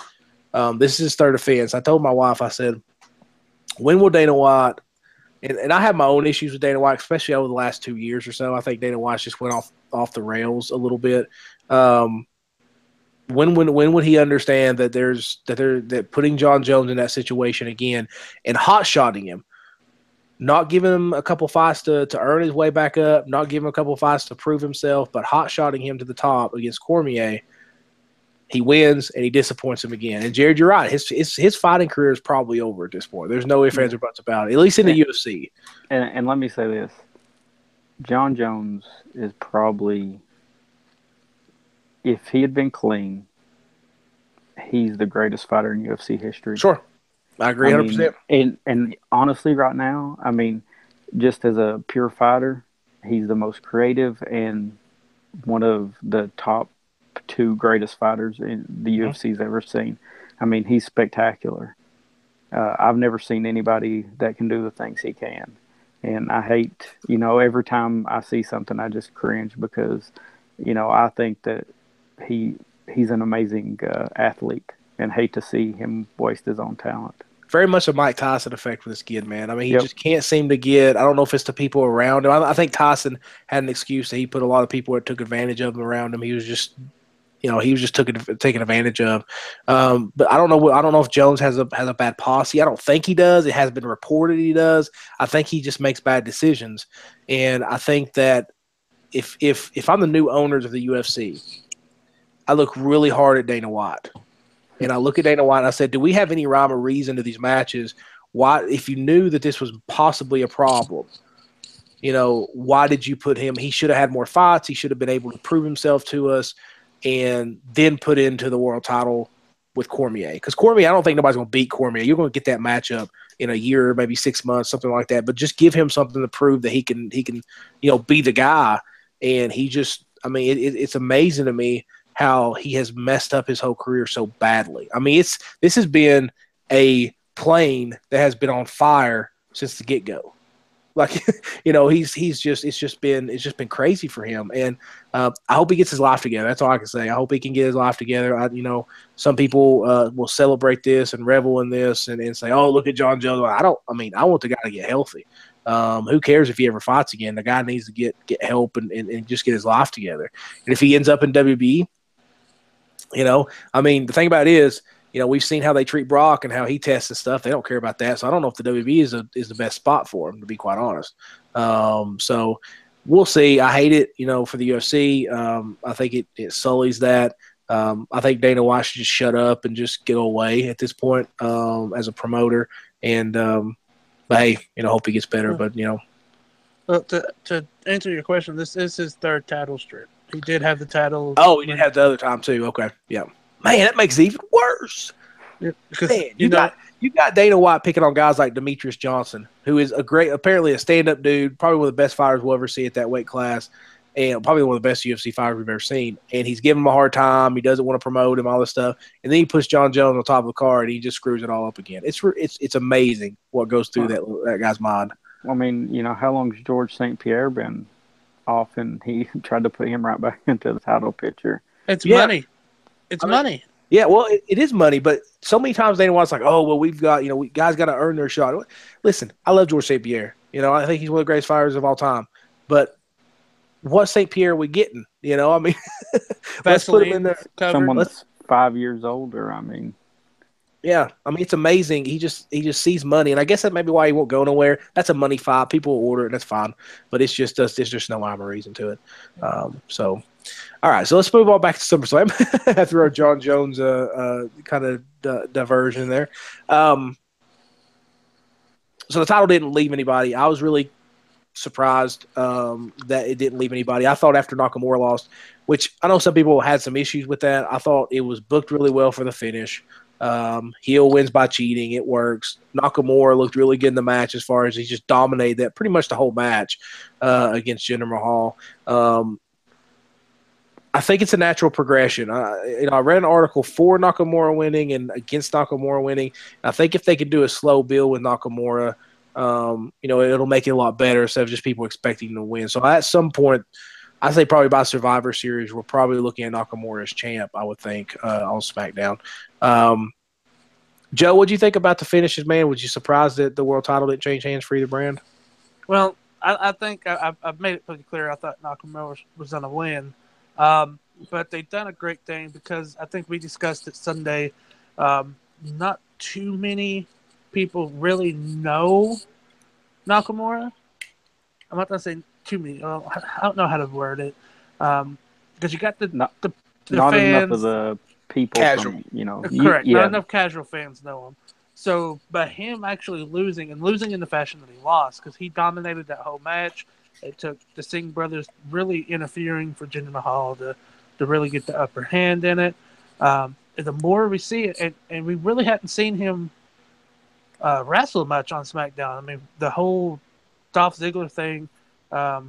S2: This is his third offense. I told my wife, I said, when will Dana White, and I have my own issues with Dana White, especially over the last 2 years or so. I think Dana White just went off the rails a little bit. When would he understand that putting John Jones in that situation again and hot-shotting him, not giving him a couple fights to earn his way back up, not giving him a couple fights to prove himself, but hot-shotting him to the top against Cormier, he wins and he disappoints him again. And Jared, you're right. His fighting career is probably over at this point. There's no ifs, ands, or buts about it, at least in the UFC.
S3: And let me say this. John Jones is probably, if he had been clean, he's the greatest fighter in UFC history.
S2: Sure. I agree 100%.
S3: And honestly, right now, I mean, just as a pure fighter, he's the most creative and one of the top 2 greatest fighters in the UFC's ever seen. I mean, he's spectacular. I've never seen anybody that can do the things he can. And I hate, every time I see something, I just cringe because, I think that he he's an amazing athlete, and hate to see him waste his own talent.
S2: Very much a Mike Tyson effect with this kid, man. I mean, he
S3: Yep.
S2: just can't seem to get. I don't know if it's the people around him. I think Tyson had an excuse that he put a lot of people that took advantage of him around him. He was just, he was just taken advantage of. But I don't know. I don't know if Jones has a bad posse. I don't think he does. It has been reported he does. I think he just makes bad decisions, and I think that if I'm the new owners of the UFC, I look really hard at Dana White. And I look at Dana White and I said, do we have any rhyme or reason to these matches? Why, if you knew that this was possibly a problem, why did you put him? He should have had more fights. He should have been able to prove himself to us and then put into the world title with Cormier. Because Cormier, I don't think nobody's going to beat Cormier. You're going to get that matchup in a year, maybe 6 months, something like that. But just give him something to prove that he can, be the guy. And he just, I mean, it's amazing to me how he has messed up his whole career so badly. I mean, this has been a plane that has been on fire since the get-go. Like, he's just it's just been crazy for him, and I hope he gets his life together. That's all I can say. I hope he can get his life together. Some people will celebrate this and revel in this and say, "Oh, look at John Jones." I want the guy to get healthy. Who cares if he ever fights again? The guy needs to get help and just get his life together. And if he ends up in WB, the thing about it is, we've seen how they treat Brock and how he tests and stuff. They don't care about that. So I don't know if the WB is the best spot for him, to be quite honest. So we'll see. I hate it, for the UFC. I think it sullies that. I think Dana White should just shut up and just get away at this point as a promoter. And, but hey, hope he gets better. But,
S1: Well, to answer your question, this is his third title strip. He did have the title.
S2: Oh, he did have the other time too. Okay, yeah. Man, that makes it even worse.
S1: Yeah, because
S2: Man, you got Dana White picking on guys like Demetrius Johnson, who is apparently a stand-up dude, probably one of the best fighters we'll ever see at that weight class, and probably one of the best UFC fighters we've ever seen. And he's giving him a hard time. He doesn't want to promote him, all this stuff. And then he puts John Jones on top of the card, and he just screws it all up again. It's amazing what goes through that guy's mind.
S3: I mean, how long has George St. Pierre been off, and he tried to put him right back into the title picture?
S1: It's money. It's money.
S2: Yeah, well, it is money, but so many times Dana White's like, oh, well, we've got, guys got to earn their shot. Listen, I love George St. Pierre. I think he's one of the greatest fighters of all time. But what St. Pierre are we getting? I mean, let's put him in there.
S3: Someone that's 5 years older, I mean.
S2: Yeah, I mean, it's amazing. He just sees money, and I guess that may be why he won't go nowhere. That's a money fight. People will order it, and that's fine. But it's just no rhyme or reason to it. So. All right, so let's move on back to SummerSlam after our John Jones kind of diversion there. So the title didn't leave anybody. I was really surprised that it didn't leave anybody. I thought after Nakamura lost, which I know some people had some issues with that, I thought it was booked really well for the finish. Heel wins by cheating. It works. Nakamura looked really good in the match as far as he just dominated that pretty much the whole match against Jinder Mahal. I think it's a natural progression. I read an article for Nakamura winning and against Nakamura winning. I think if they could do a slow build with Nakamura, it'll make it a lot better instead of just people expecting him to win. So at some point, I say probably by Survivor Series, we're probably looking at Nakamura as champ, I would think, on SmackDown. Joe, what do you think about the finishes, man? Was you surprised that the world title didn't change hands for either brand?
S1: Well, I think I've made it pretty clear. I thought Nakamura was going to win. But they've done a great thing because I think we discussed it Sunday. Not too many people really know Nakamura. I'm not going to say too many. I don't know how to word it. Because you got the
S3: not
S1: fans.
S3: Enough of the people.
S2: Casual.
S1: Correct. Not enough casual fans know him. So, but him actually losing in the fashion that he lost, because he dominated that whole match. It took the Singh brothers really interfering for Jinder Mahal to really get the upper hand in it. The more we see it, and we really hadn't seen him wrestle much on SmackDown. I mean, the whole Dolph Ziggler thing, I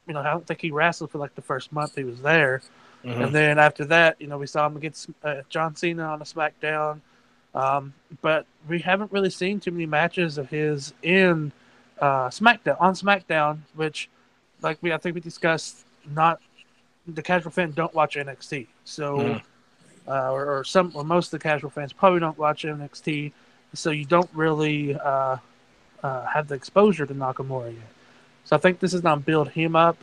S1: don't think he wrestled for like the first month he was there. Mm-hmm. And then after that, we saw him against John Cena on a SmackDown. But we haven't really seen too many matches of his in SmackDown, which I think we discussed, not the casual fan don't watch NXT, so
S2: Mhm.
S1: or most of the casual fans probably don't watch NXT, so you don't really have the exposure to Nakamura yet. So I think this is gonna build him up,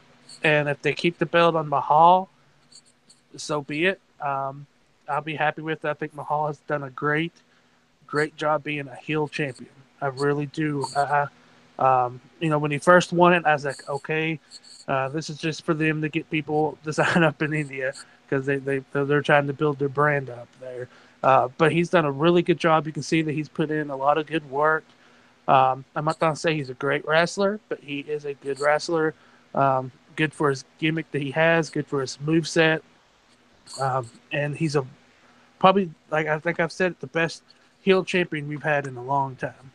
S1: and if they keep the belt on Mahal, so be it. I'll be happy with it. I think Mahal has done a great job being a heel champion. I really do. When he first won it, I was like, okay, this is just for them to get people to sign up in India because they're trying to build their brand up there. But he's done a really good job. You can see that he's put in a lot of good work. I'm not going to say he's a great wrestler, but he is a good wrestler. Good for his gimmick that he has, good for his move set. And he's probably, like I think I've said, the best heel champion we've had in a long time.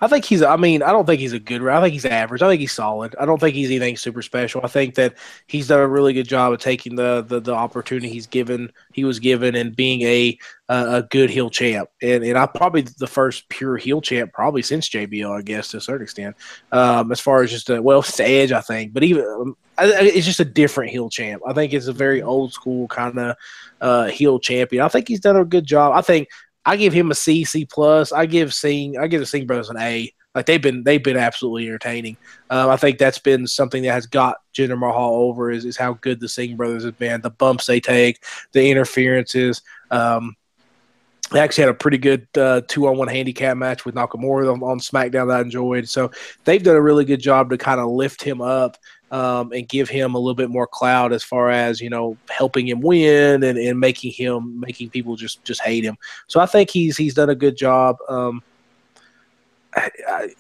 S2: I think he's. I mean, I don't think he's a good. I think he's average. I think he's solid. I don't think he's anything super special. I think that he's done a really good job of taking the opportunity he was given, and being a good heel champ. And I probably the first pure heel champ probably since JBL, I guess, to a certain extent. As far as just it's the Edge, I think, but even it's just a different heel champ. I think it's a very old school kind of heel champion. I think he's done a good job. I think I give him a C plus. I give the Singh brothers an A. Like they've been absolutely entertaining. I think that's been something that has got Jinder Mahal over is how good the Singh brothers have been. The bumps they take, the interferences. They actually had a pretty good 2-on-1 handicap match with Nakamura on SmackDown that I enjoyed. So they've done a really good job to kind of lift him up and give him a little bit more clout as far as helping him win and making people just hate him. So I think he's done a good job.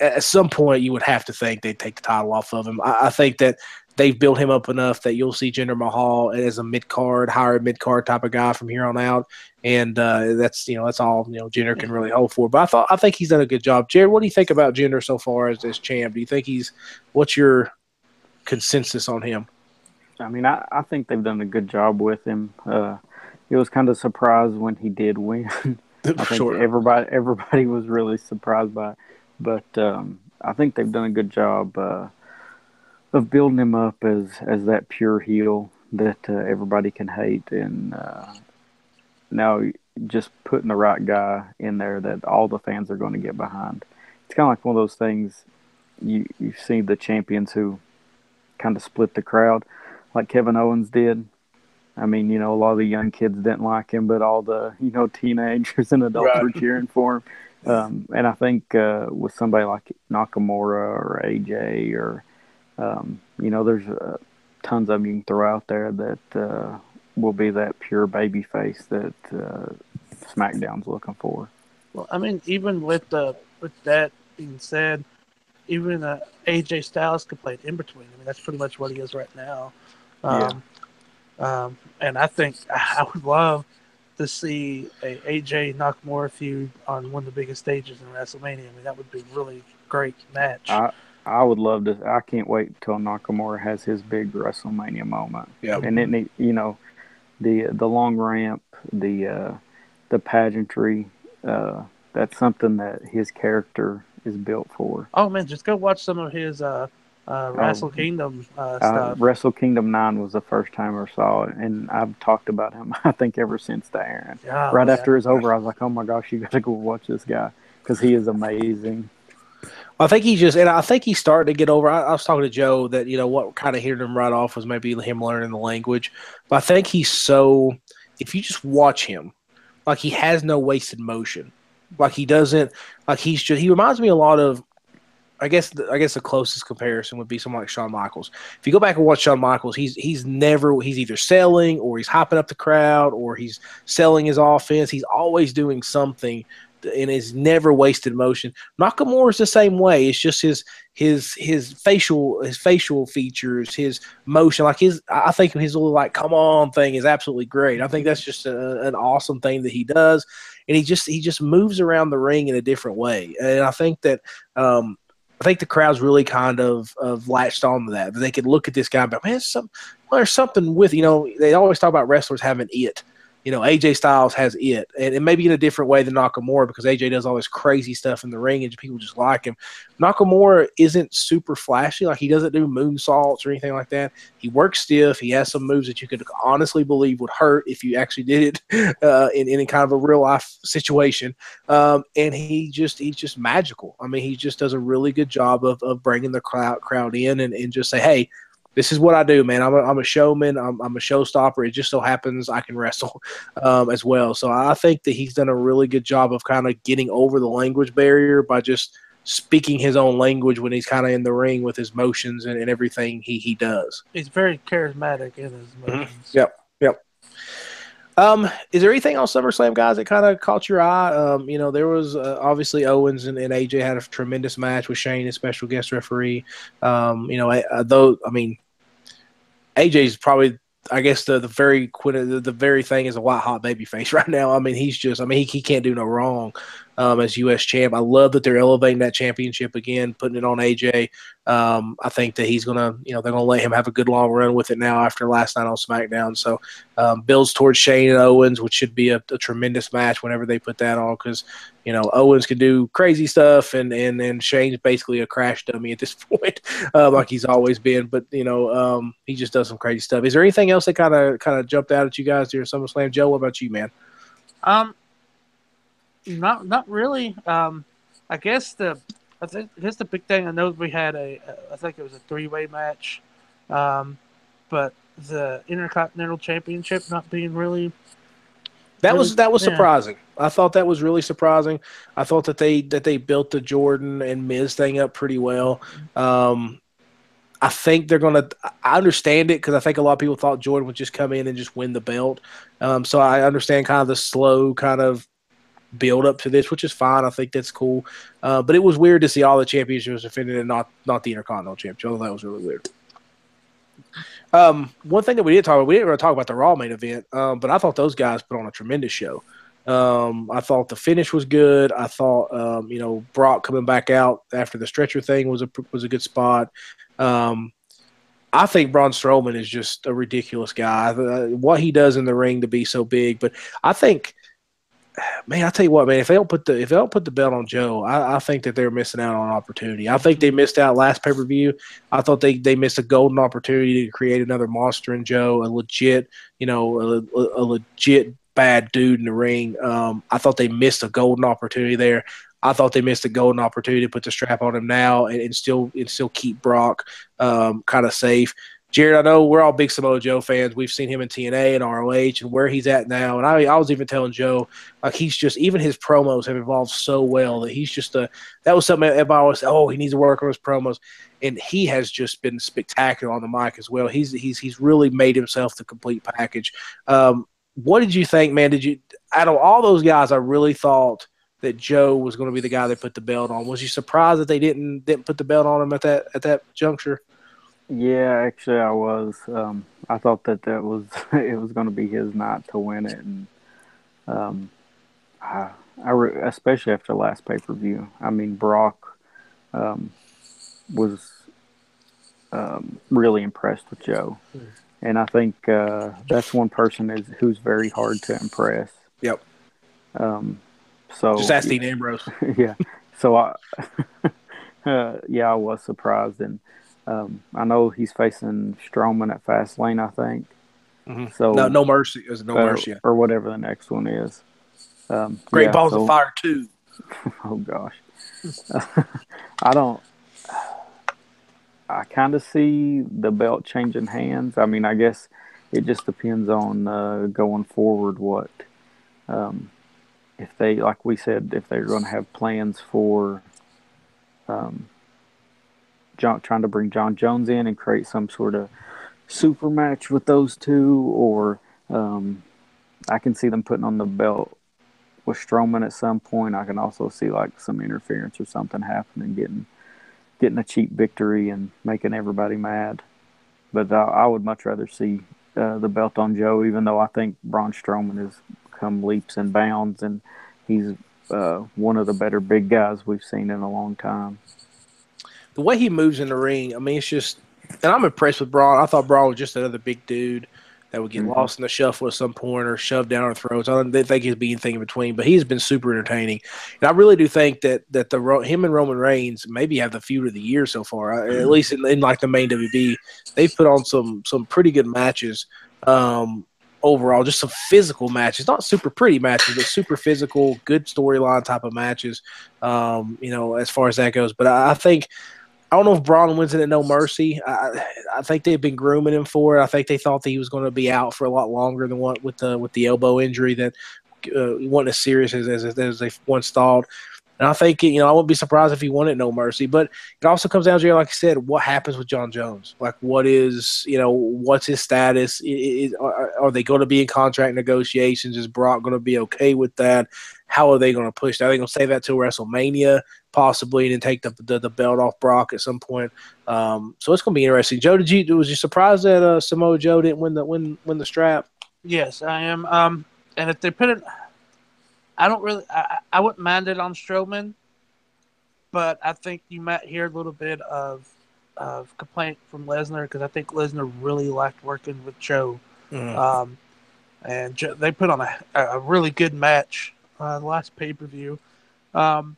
S2: At some point, you would have to think they'd take the title off of him. I think that they've built him up enough that you'll see Jinder Mahal as a higher mid card type of guy from here on out, and that's all Jinder can really hope for. But I think he's done a good job. Jared, what do you think about Jinder so far as champ? Do you think what's your consensus on him?
S3: I mean, I think they've done a good job with him. It was kind of surprised when he did win. I think
S2: Sure.
S3: everybody was really surprised by it. But I think they've done a good job of building him up as that pure heel that everybody can hate, and now just putting the right guy in there that all the fans are going to get behind. It's kind of like one of those things you see the champions who kind of split the crowd, like Kevin Owens did. I mean, a lot of the young kids didn't like him, but all the teenagers and adults
S2: Right.
S3: were cheering for him. And I think with somebody like Nakamura or AJ or there's tons of them you can throw out there that will be that pure baby face that SmackDown's looking for.
S1: Well, I mean, even with that being said, even AJ Styles could play in between. I mean, that's pretty much what he is right now. Um, and I think I would love to see a AJ Nakamura feud on one of the biggest stages in WrestleMania. I mean, that would be a really great match.
S3: I would love to. I can't wait till Nakamura has his big WrestleMania moment.
S2: Yeah.
S3: And it, the long ramp, the pageantry. That's something that his character is built for.
S1: Oh man, just go watch some of his Wrestle Kingdom stuff.
S3: Wrestle Kingdom 9 was the first time I saw it, and I've talked about him, I think, ever since the Aaron. Right after it's over, I was like, oh my gosh, you got to go watch this guy because he is amazing.
S2: I think I think he's starting to get over. I was talking to Joe that, what kind of hit him right off was maybe him learning the language. But I think if you just watch him, like he has no wasted motion. Like he doesn't, like he reminds me a lot of, I guess the closest comparison would be someone like Shawn Michaels. If you go back and watch Shawn Michaels, he's either selling or he's hyping up the crowd or he's selling his offense. He's always doing something and is never wasted motion. Nakamura is the same way. It's just his facial features, his motion, I think his little come on thing is absolutely great. I think that's just an awesome thing that he does, and he just moves around the ring in a different way. And I think that I think the crowd's really kind of latched on to that. They could look at this guy, but man, there's something with they always talk about wrestlers having it. AJ Styles has it, and maybe in a different way than Nakamura because AJ does all this crazy stuff in the ring and people just like him. Nakamura isn't super flashy. Like, he doesn't do moonsaults or anything like that. He works stiff. He has some moves that you could honestly believe would hurt if you actually did it in any kind of a real life situation. And he's just magical. I mean, he just does a really good job of bringing the crowd in and just say, hey, this is what I do, man. I'm a showman. I'm a showstopper. It just so happens I can wrestle as well. So I think that he's done a really good job of kind of getting over the language barrier by just speaking his own language when he's kind of in the ring with his motions and everything he does.
S1: He's very charismatic in his
S2: Mm-hmm.
S1: motions.
S2: Yep. Is there anything on SummerSlam, guys, that kind of caught your eye? There was obviously Owens and AJ had a tremendous match with Shane as special guest referee. AJ's probably, I guess, the very thing is a white hot baby face right now. I mean, he can't do no wrong as U.S. champ. I love that they're elevating that championship again, putting it on AJ. I think that he's gonna, they're gonna let him have a good long run with it now after last night on SmackDown. So builds towards Shane and Owens, which should be a tremendous match whenever they put that on because Owens can do crazy stuff and Shane's basically a crash dummy at this point, like he's always been. But he just does some crazy stuff. Is there anything else that kind of jumped out at you guys during SummerSlam? Joe, what about you, man?
S1: Not really. I guess the big thing I know we had I think it was a 3-way match, but the Intercontinental Championship not being really.
S2: That was surprising. I thought that was really surprising. I thought that they built the Jordan and Miz thing up pretty well. I think they're gonna. I understand it because I think a lot of people thought Jordan would just come in and just win the belt. So I understand kind of the slow kind of build up to this, which is fine. I think that's cool. But it was weird to see all the championships defended and not the Intercontinental Championship. I thought that was really weird. One thing that we didn't really talk about the Raw main event, but I thought those guys put on a tremendous show. I thought the finish was good. I thought, Brock coming back out after the stretcher thing was a good spot. I think Braun Strowman is just a ridiculous guy. What he does in the ring to be so big, but I think, man, I tell you what, man, if they don't put the belt on Joe, I think that they're missing out on an opportunity. I think they missed out last pay-per-view. I thought they missed a golden opportunity to create another monster in Joe, a legit bad dude in the ring. I thought they missed a golden opportunity there. I thought they missed a golden opportunity to put the strap on him now and still keep Brock kind of safe. Jared, I know we're all big Samoa Joe fans. We've seen him in TNA and ROH and where he's at now. And I was even telling Joe, like, he's just, even his promos have evolved so well that he's just that was something everybody was, he needs to work on his promos. And he has just been spectacular on the mic as well. He's really made himself the complete package. What did you think, man? Out of all those guys, I really thought that Joe was going to be the guy that put the belt on. Was you surprised that they didn't put the belt on him at that juncture?
S3: Yeah, actually, I was. I thought that was it was going to be his night to win it, and especially after last pay-per-view. I mean, Brock was really impressed with Joe, and I think that's one person who's very hard to impress.
S2: Yep.
S3: So
S2: just ask Dean Ambrose.
S3: Yeah. So I was surprised, and I know he's facing Strowman at Fastlane, I think.
S2: Mm-hmm. So no mercy, mercy,
S3: or whatever the next one is.
S2: Great Balls of Fire 2.
S3: Oh gosh, I kind of see the belt changing hands. I mean, I guess it just depends on going forward what. If they, like we said, if they're going to have plans for trying to bring John Jones in and create some sort of super match with those two, or I can see them putting on the belt with Strowman at some point. I can also see like some interference or something happening, getting a cheap victory and making everybody mad. But I would much rather see the belt on Joe, even though I think Braun Strowman has come leaps and bounds, and he's one of the better big guys we've seen in a long time.
S2: The way he moves in the ring, I mean, it's just, and I'm impressed with Braun. I thought Braun was just another big dude that would get
S3: Mm-hmm.
S2: lost in the shuffle at some point or shoved down our throats. I don't think he'd be anything in between, but he's been super entertaining. And I really do think that him and Roman Reigns maybe have the feud of the year so far, at least in like the main WB. They've put on some pretty good matches. Overall, just some physical matches, not super pretty matches, but super physical, good storyline type of matches. As far as that goes, but I think I don't know if Braun wins it at No Mercy. I think they've been grooming him for it. I think they thought that he was going to be out for a lot longer than what with the elbow injury that wasn't as serious as they once thought. And I think, I wouldn't be surprised if he won it No Mercy. But it also comes down to, like I said, what happens with John Jones? Like, what's his status? Are they going to be in contract negotiations? Is Brock going to be okay with that? How are they going to push that? Are they going to save that till WrestleMania, possibly, and then take the belt off Brock at some point? So it's going to be interesting. Joe, was you surprised that Samoa Joe didn't win the strap?
S1: Yes, I am. And if they put it, I don't really, I wouldn't mind it on Strowman, but I think you might hear a little bit of complaint from Lesnar because I think Lesnar really liked working with Joe.
S2: Mm.
S1: And they put on a really good match the last pay per view. And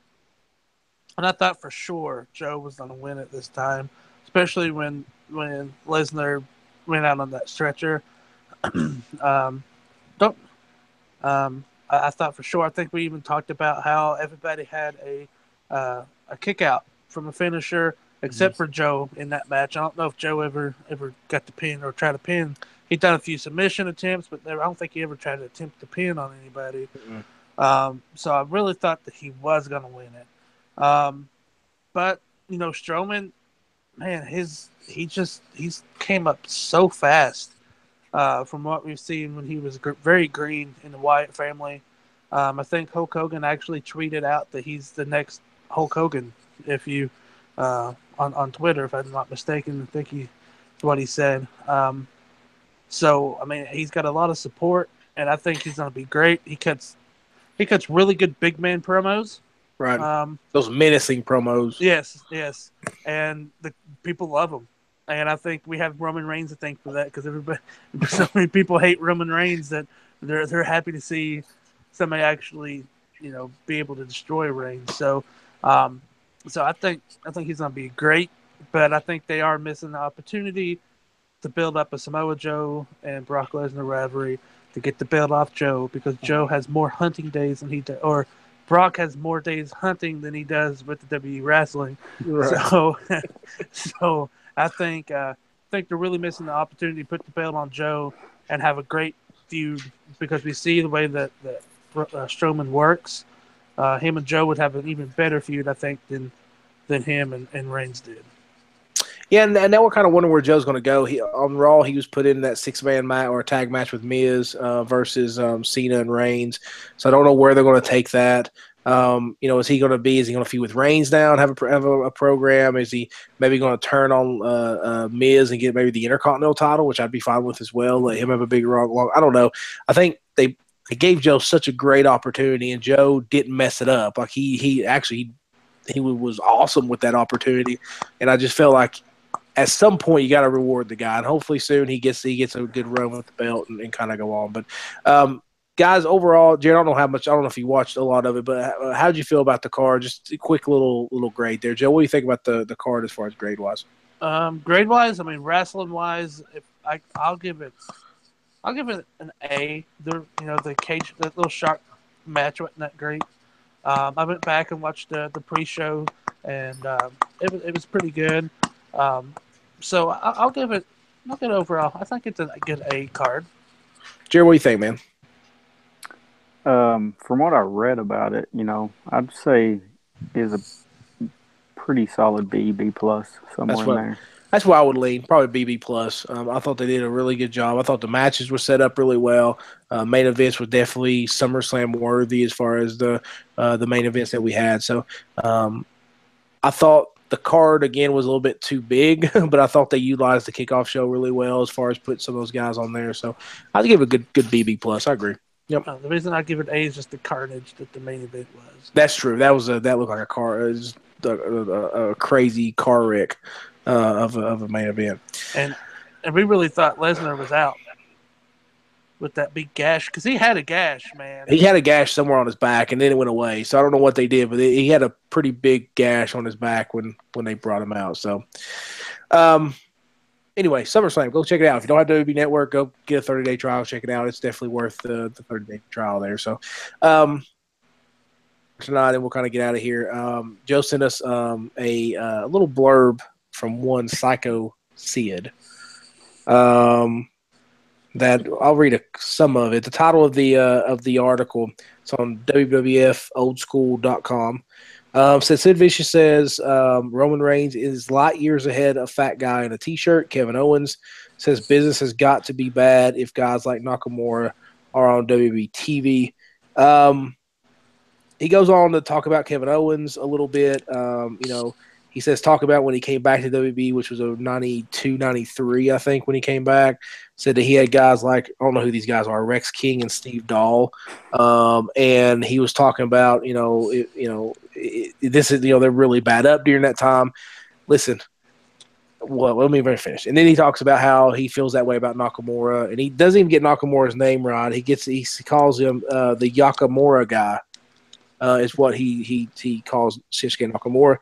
S1: I thought for sure Joe was going to win it this time, especially when Lesnar went out on that stretcher. um, don't I thought for sure. I think we even talked about how everybody had a kick out from a finisher except for Joe in that match. I don't know if Joe ever got the pin or tried to pin. He done a few submission attempts, but I don't think he ever tried to attempt to pin on anybody. So I really thought that he was going to win it. But Strowman, man, he's came up so fast from what we've seen when he was very green in the Wyatt family. I think Hulk Hogan actually tweeted out that he's the next Hulk Hogan. If you on Twitter, if I'm not mistaken, I think he what he said. So I mean, he's got a lot of support, and I think he's going to be great. He cuts really good big man promos.
S2: Right. Those menacing promos.
S1: Yes, and the people love him, and I think we have Roman Reigns to thank for that because so many people hate Roman Reigns that they're happy to see somebody actually be able to destroy Reigns. So I think he's going to be great, but I think they are missing the opportunity to build up a Samoa Joe and Brock Lesnar rivalry to get the belt off Joe because Joe has more hunting days than he does, or Brock has more days hunting than he does with the WWE wrestling.
S2: Right.
S1: So I think they're really missing the opportunity to put the belt on Joe and have a great feud because we see the way that Strowman works. Him and Joe would have an even better feud, I think, than him and Reigns did.
S2: Yeah, and now we're kind of wondering where Joe's going to go. On Raw, he was put in that 6-man match or tag match with Miz versus Cena and Reigns. So I don't know where they're going to take that. Is he going to feud with Reigns now and have a program? Is he maybe going to turn on Miz and get maybe the Intercontinental title, which I'd be fine with as well? Let him have a big run. I don't know. I think they gave Joe such a great opportunity, and Joe didn't mess it up. Like he was awesome with that opportunity, and I just felt like at some point you got to reward the guy, and hopefully soon he gets a good run with the belt and kind of go on. But guys, overall, Jared, I don't know if you watched a lot of it, but how did you feel about the card? Just a quick little grade there, Joe. What do you think about the card as far as grade wise?
S1: Grade wise, I mean wrestling wise, I'll give it an A. The little shark match wasn't that great. I went back and watched the pre-show, and it was pretty good. So I'll give it. Look at overall. I think it's a good A card.
S2: Jared, what do you think, man?
S3: From what I read about it, I'd say is a pretty solid B plus somewhere in there.
S2: That's where I would lean. Probably BB plus. I thought they did a really good job. I thought the matches were set up really well. Main events were definitely SummerSlam worthy as far as the main events that we had. So I thought the card again was a little bit too big, but I thought they utilized the kickoff show really well as far as putting some of those guys on there. So I'd give it a good BB plus. I agree. Yep.
S1: The reason I give it A is just the carnage that the main event was.
S2: That's true. That looked like a car, a crazy car wreck of a main event.
S1: And we really thought Lesnar was out. with that big gash because he had a gash, man.
S2: He had a gash somewhere on his back, and then it went away. So I don't know what they did, but he had a pretty big gash on his back when they brought him out. So, anyway, SummerSlam, go check it out. If you don't have WB Network, go get a 30-day trial, check it out. It's definitely worth the 30-day trial there. So, tonight, and we'll kind of get out of here. Joe sent us a little blurb from one Psycho Sid. That I'll read some of it. The title of the article, it's on WWFoldschool.com. Says Sid Vicious says Roman Reigns is light years ahead of fat guy in a t-shirt. Kevin Owens says business has got to be bad if guys like Nakamura are on WB TV. He goes on to talk about Kevin Owens a little bit. He says talk about when he came back to WB, which was a 92, 93, I think, when he came back. Said that he had guys like, I don't know who these guys are, Rex King and Steve Dahl. And he was talking about, this is, they're really bad up during that time. Listen, well, let me finish. And then he talks about how he feels that way about Nakamura, and he doesn't even get Nakamura's name right. He calls him the Yakamura guy. Is what he calls Shinsuke Nakamura.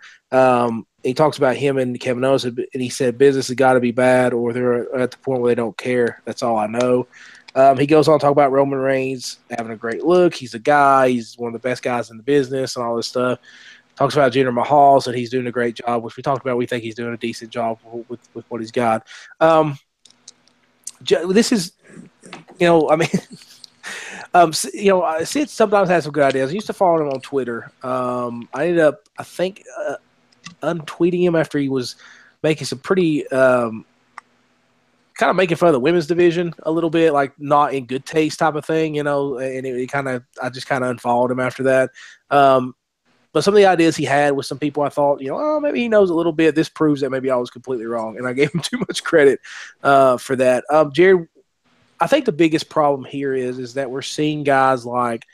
S2: He talks about him and Kevin Owens, and he said business has got to be bad or they're at the point where they don't care. That's all I know. He goes on to talk about Roman Reigns having a great look. He's a guy. He's one of the best guys in the business and all this stuff. Talks about Jinder Mahal, said he's doing a great job, which we talked about. We think he's doing a decent job with what he's got. This is, Sid sometimes has some good ideas. I used to follow him on Twitter. I ended up, I think, untweeting him after he was making some pretty kind of making fun of the women's division a little bit, like not in good taste type of thing, and I just kind of unfollowed him after that. But some of the ideas he had with some people, I thought, maybe he knows a little bit. This proves that maybe I was completely wrong, and I gave him too much credit for that. Jared, I think the biggest problem here is that we're seeing guys like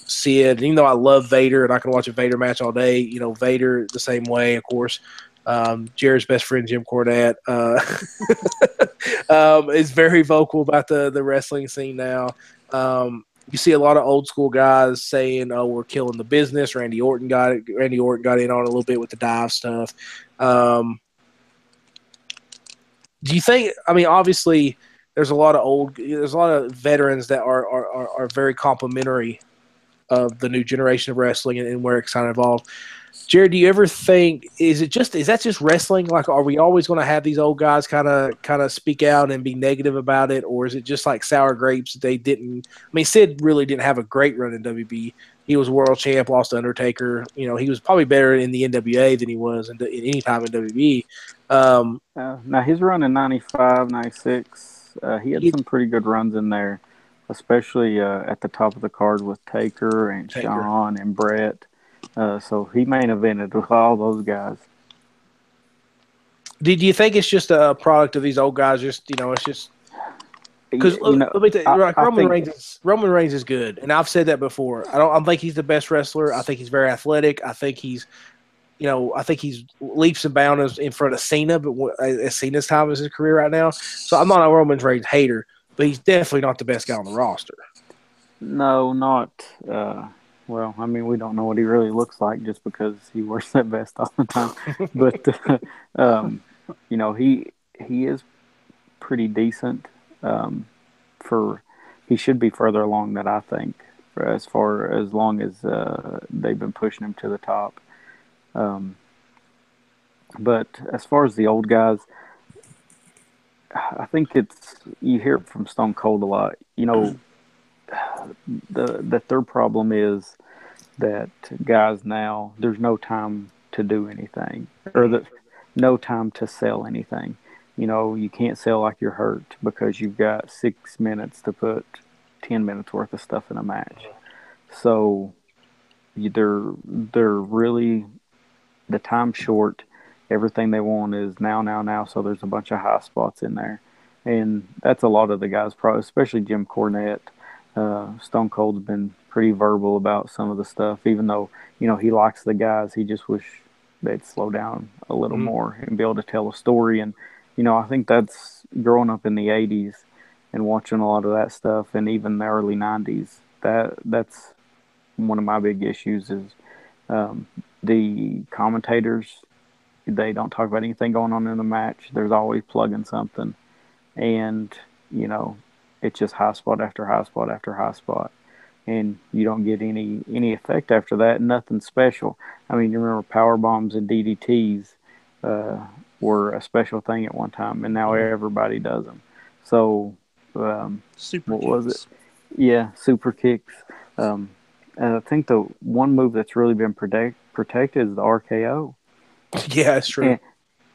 S2: Sid. Even though I love Vader and I can watch a Vader match all day, Vader the same way, of course. Jared's best friend Jim Cornette is very vocal about the wrestling scene now. You see a lot of old school guys saying, "Oh, we're killing the business." Randy Orton got in on a little bit with the dive stuff. Do you think? I mean, obviously, there's a lot of veterans that are very complimentary of the new generation of wrestling and where it's kind of evolved. Jared, do you ever think is that just wrestling? Like, are we always going to have these old guys kind of speak out and be negative about it, or is it just like sour grapes? They didn't. I mean, Sid really didn't have a great run in WB. He was world champ, lost to Undertaker. He was probably better in the NWA than he was in any time in WB.
S3: Now his run in 95, 96, he had some pretty good runs in there, especially at the top of the card with Taker and Shawn and Brett. So he main evented with all those guys.
S2: Do you think it's just a product of these old guys? It's just because let me tell you, Roman Reigns is good, and I've said that before. I think he's the best wrestler. I think he's very athletic. I think he's leaps and bounds in front of Cena, but at Cena's time of his career right now. So I'm not a Roman Reigns hater, but he's definitely not the best guy on the roster.
S3: No, not. Well, I mean, we don't know what he really looks like just because he wears that vest all the time. But he is pretty decent. He should be further along than I think, as long as they've been pushing him to the top. But as far as the old guys, I think you hear it from Stone Cold a lot. The third problem is that guys now, there's no time to do anything, or no time to sell anything. You can't sell like you're hurt because you've got 6 minutes to put 10 minutes worth of stuff in a match. So they're really, the time's short. Everything they want is now. So there's a bunch of high spots in there, and that's a lot of the guys, especially Jim Cornette. Stone Cold's been pretty verbal about some of the stuff, even though he likes the guys. He just wish they'd slow down a little more and be able to tell a story. And I think that's growing up in the '80s. and watching a lot of that stuff, and even the early '90s. That's one of my big issues is the commentators. They don't talk about anything going on in the match. There's always plugging something, and you know, it's just high spot after high spot after high spot, and you don't get any effect after that. Nothing special. I mean, you remember power bombs and DDTs uh, were a special thing at one time, and now everybody does them. So,
S1: Super
S3: what was it?
S1: kicks.
S3: Yeah, super kicks. Um, and I think the one move that's really been protected is the RKO.
S2: Yeah, that's true.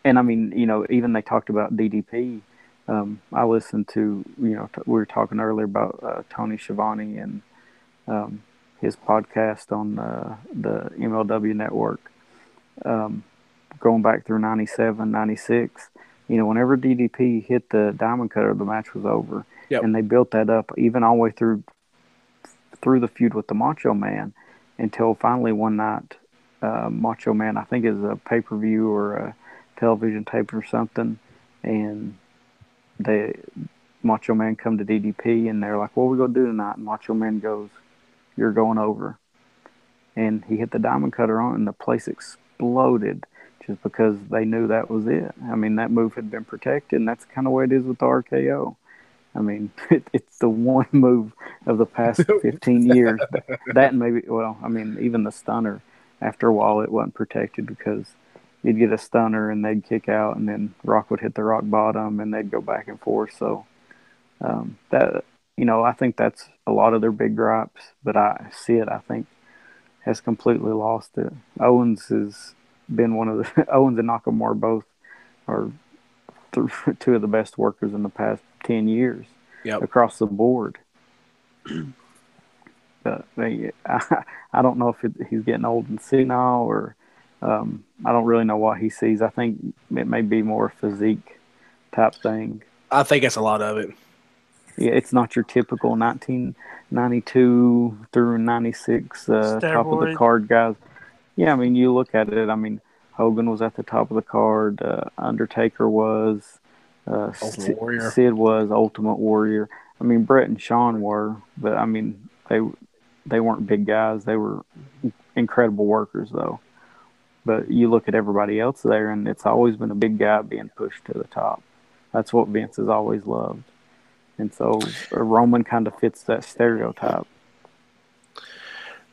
S3: And I mean, you know, even they talked about DDP. I listened to, you know, we were talking earlier about Tony Schiavone and um, his podcast on the MLW network, going back through 97, 96. You know, whenever DDP hit the diamond cutter, the match was over.
S2: Yep.
S3: And they built that up even all the way through the feud with the Macho Man until finally one night, Macho Man, I think, is a pay per view or a television tape or something, and they Macho Man come to DDP and they're like, "What are we gonna do tonight?" And Macho Man goes, "You're going over," and he hit the diamond cutter on, and the place exploded. Just because they knew that was it. I mean, that move had been protected, and that's kind of what it is with the RKO. I mean, it's the one move of the past 15 years. That and maybe, well, I mean, even the stunner, after a while, it wasn't protected because you'd get a stunner and they'd kick out, and then Rock would hit the rock bottom and they'd go back and forth. So, that, you know, I think that's a lot of their big gripes, but Sid, I think, has completely lost it. Owens has been one of the, Owens and Nakamura both are two of the best workers in the past 10 years
S2: Yep.
S3: across the board. I don't know if he's getting old and senile or I don't really know what he sees. I think it may be more physique type thing.
S2: I think that's a lot of it.
S3: Yeah, it's not your typical 1992 through 96 top of the
S1: Steroid.
S3: card guys. Yeah, I mean, you look at it. I mean, Hogan was at the top of the card. Undertaker was.
S2: Ultimate Warrior.
S3: Sid was. Ultimate Warrior. I mean, Brett and Shawn were, but I mean, they weren't big guys. They were incredible workers, though. But you look at everybody else there, and it's always been a big guy being pushed to the top. That's what Vince has always loved, and so Roman kind of fits that stereotype.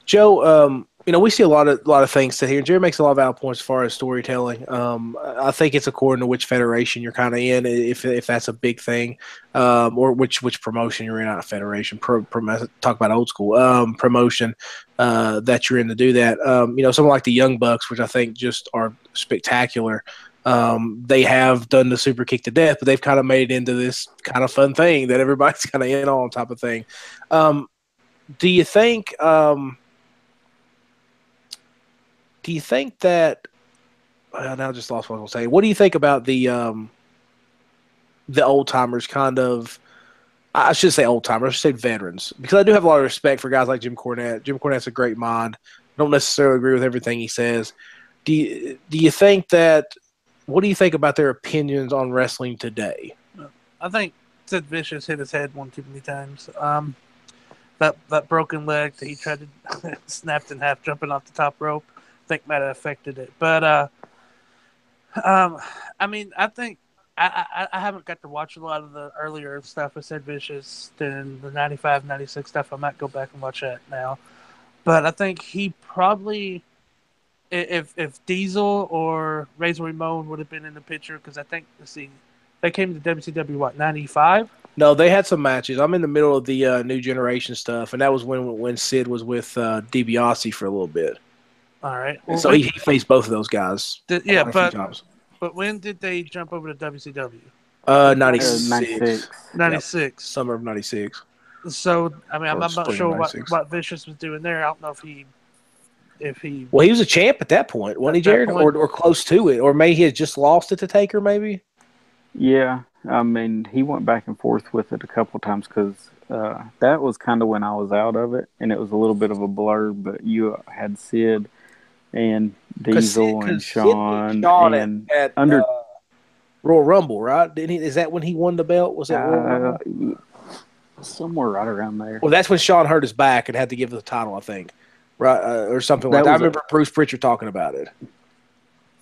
S2: Joe, you know, we see a lot of things said here. Jerry makes a lot of valid points as far as storytelling. I think it's according to which federation you're kind of in, if that's a big thing, or which promotion you're in, not a federation. Talk about old school promotion that you're in to do that. You know, someone like the Young Bucks, which I think just are spectacular. They have done the super kick to death, but they've kind of made it into this kind of fun thing that everybody's kind of in on type of thing. Do you think? Do you think that? Well, now I just lost what I was going to say. What do you think about the old timers? Kind of, I should say old timers. I should say veterans, because I do have a lot of respect for guys like Jim Cornette. Jim Cornette's a great mind. I don't necessarily agree with everything he says. Do you think that? What do you think about their opinions on wrestling today?
S1: I think Sid Vicious hit his head one too many times. That broken leg that he tried to snapped in half jumping off the top rope, I think might have affected it. But I mean, I think I haven't got to watch a lot of the earlier stuff with Sid Vicious than the 95, 96 stuff. I might go back and watch that now. But I think he probably, if Diesel or Razor Ramon would have been in the picture, because I think, let's see, they came to WCW, what, 95?
S2: No, they had some matches. I'm in the middle of the New Generation stuff, and that was when Sid was with DiBiase for a little bit.
S1: All right. Well,
S2: So he faced both of those guys.
S1: yeah,
S2: quite a few times.
S1: but when did they jump over to WCW?
S2: 96.
S3: 96.
S1: 96.
S2: Summer of 96.
S1: So I mean, I'm not
S2: spring of
S1: sure
S2: 96.
S1: what Vicious was doing there. I don't know if he.
S2: Well, he was a champ at that point, wasn't he, Jared? Or close to it. Or maybe he had just lost it to Taker, maybe?
S3: Yeah, I mean, he went back and forth with it a couple times because that was kind of when I was out of it, and it was a little bit of a blur. But you had Sid and Diesel and Shawn and
S2: at
S3: under
S2: Royal Rumble, right? Didn't he? Is that when he won the belt? Was that Royal Rumble?
S3: somewhere right around there.
S2: Well, that's when Sean hurt his back and had to give the title, I think, right, or something like
S3: That
S2: that. I
S3: was
S2: remember Bruce Pritchard talking about it.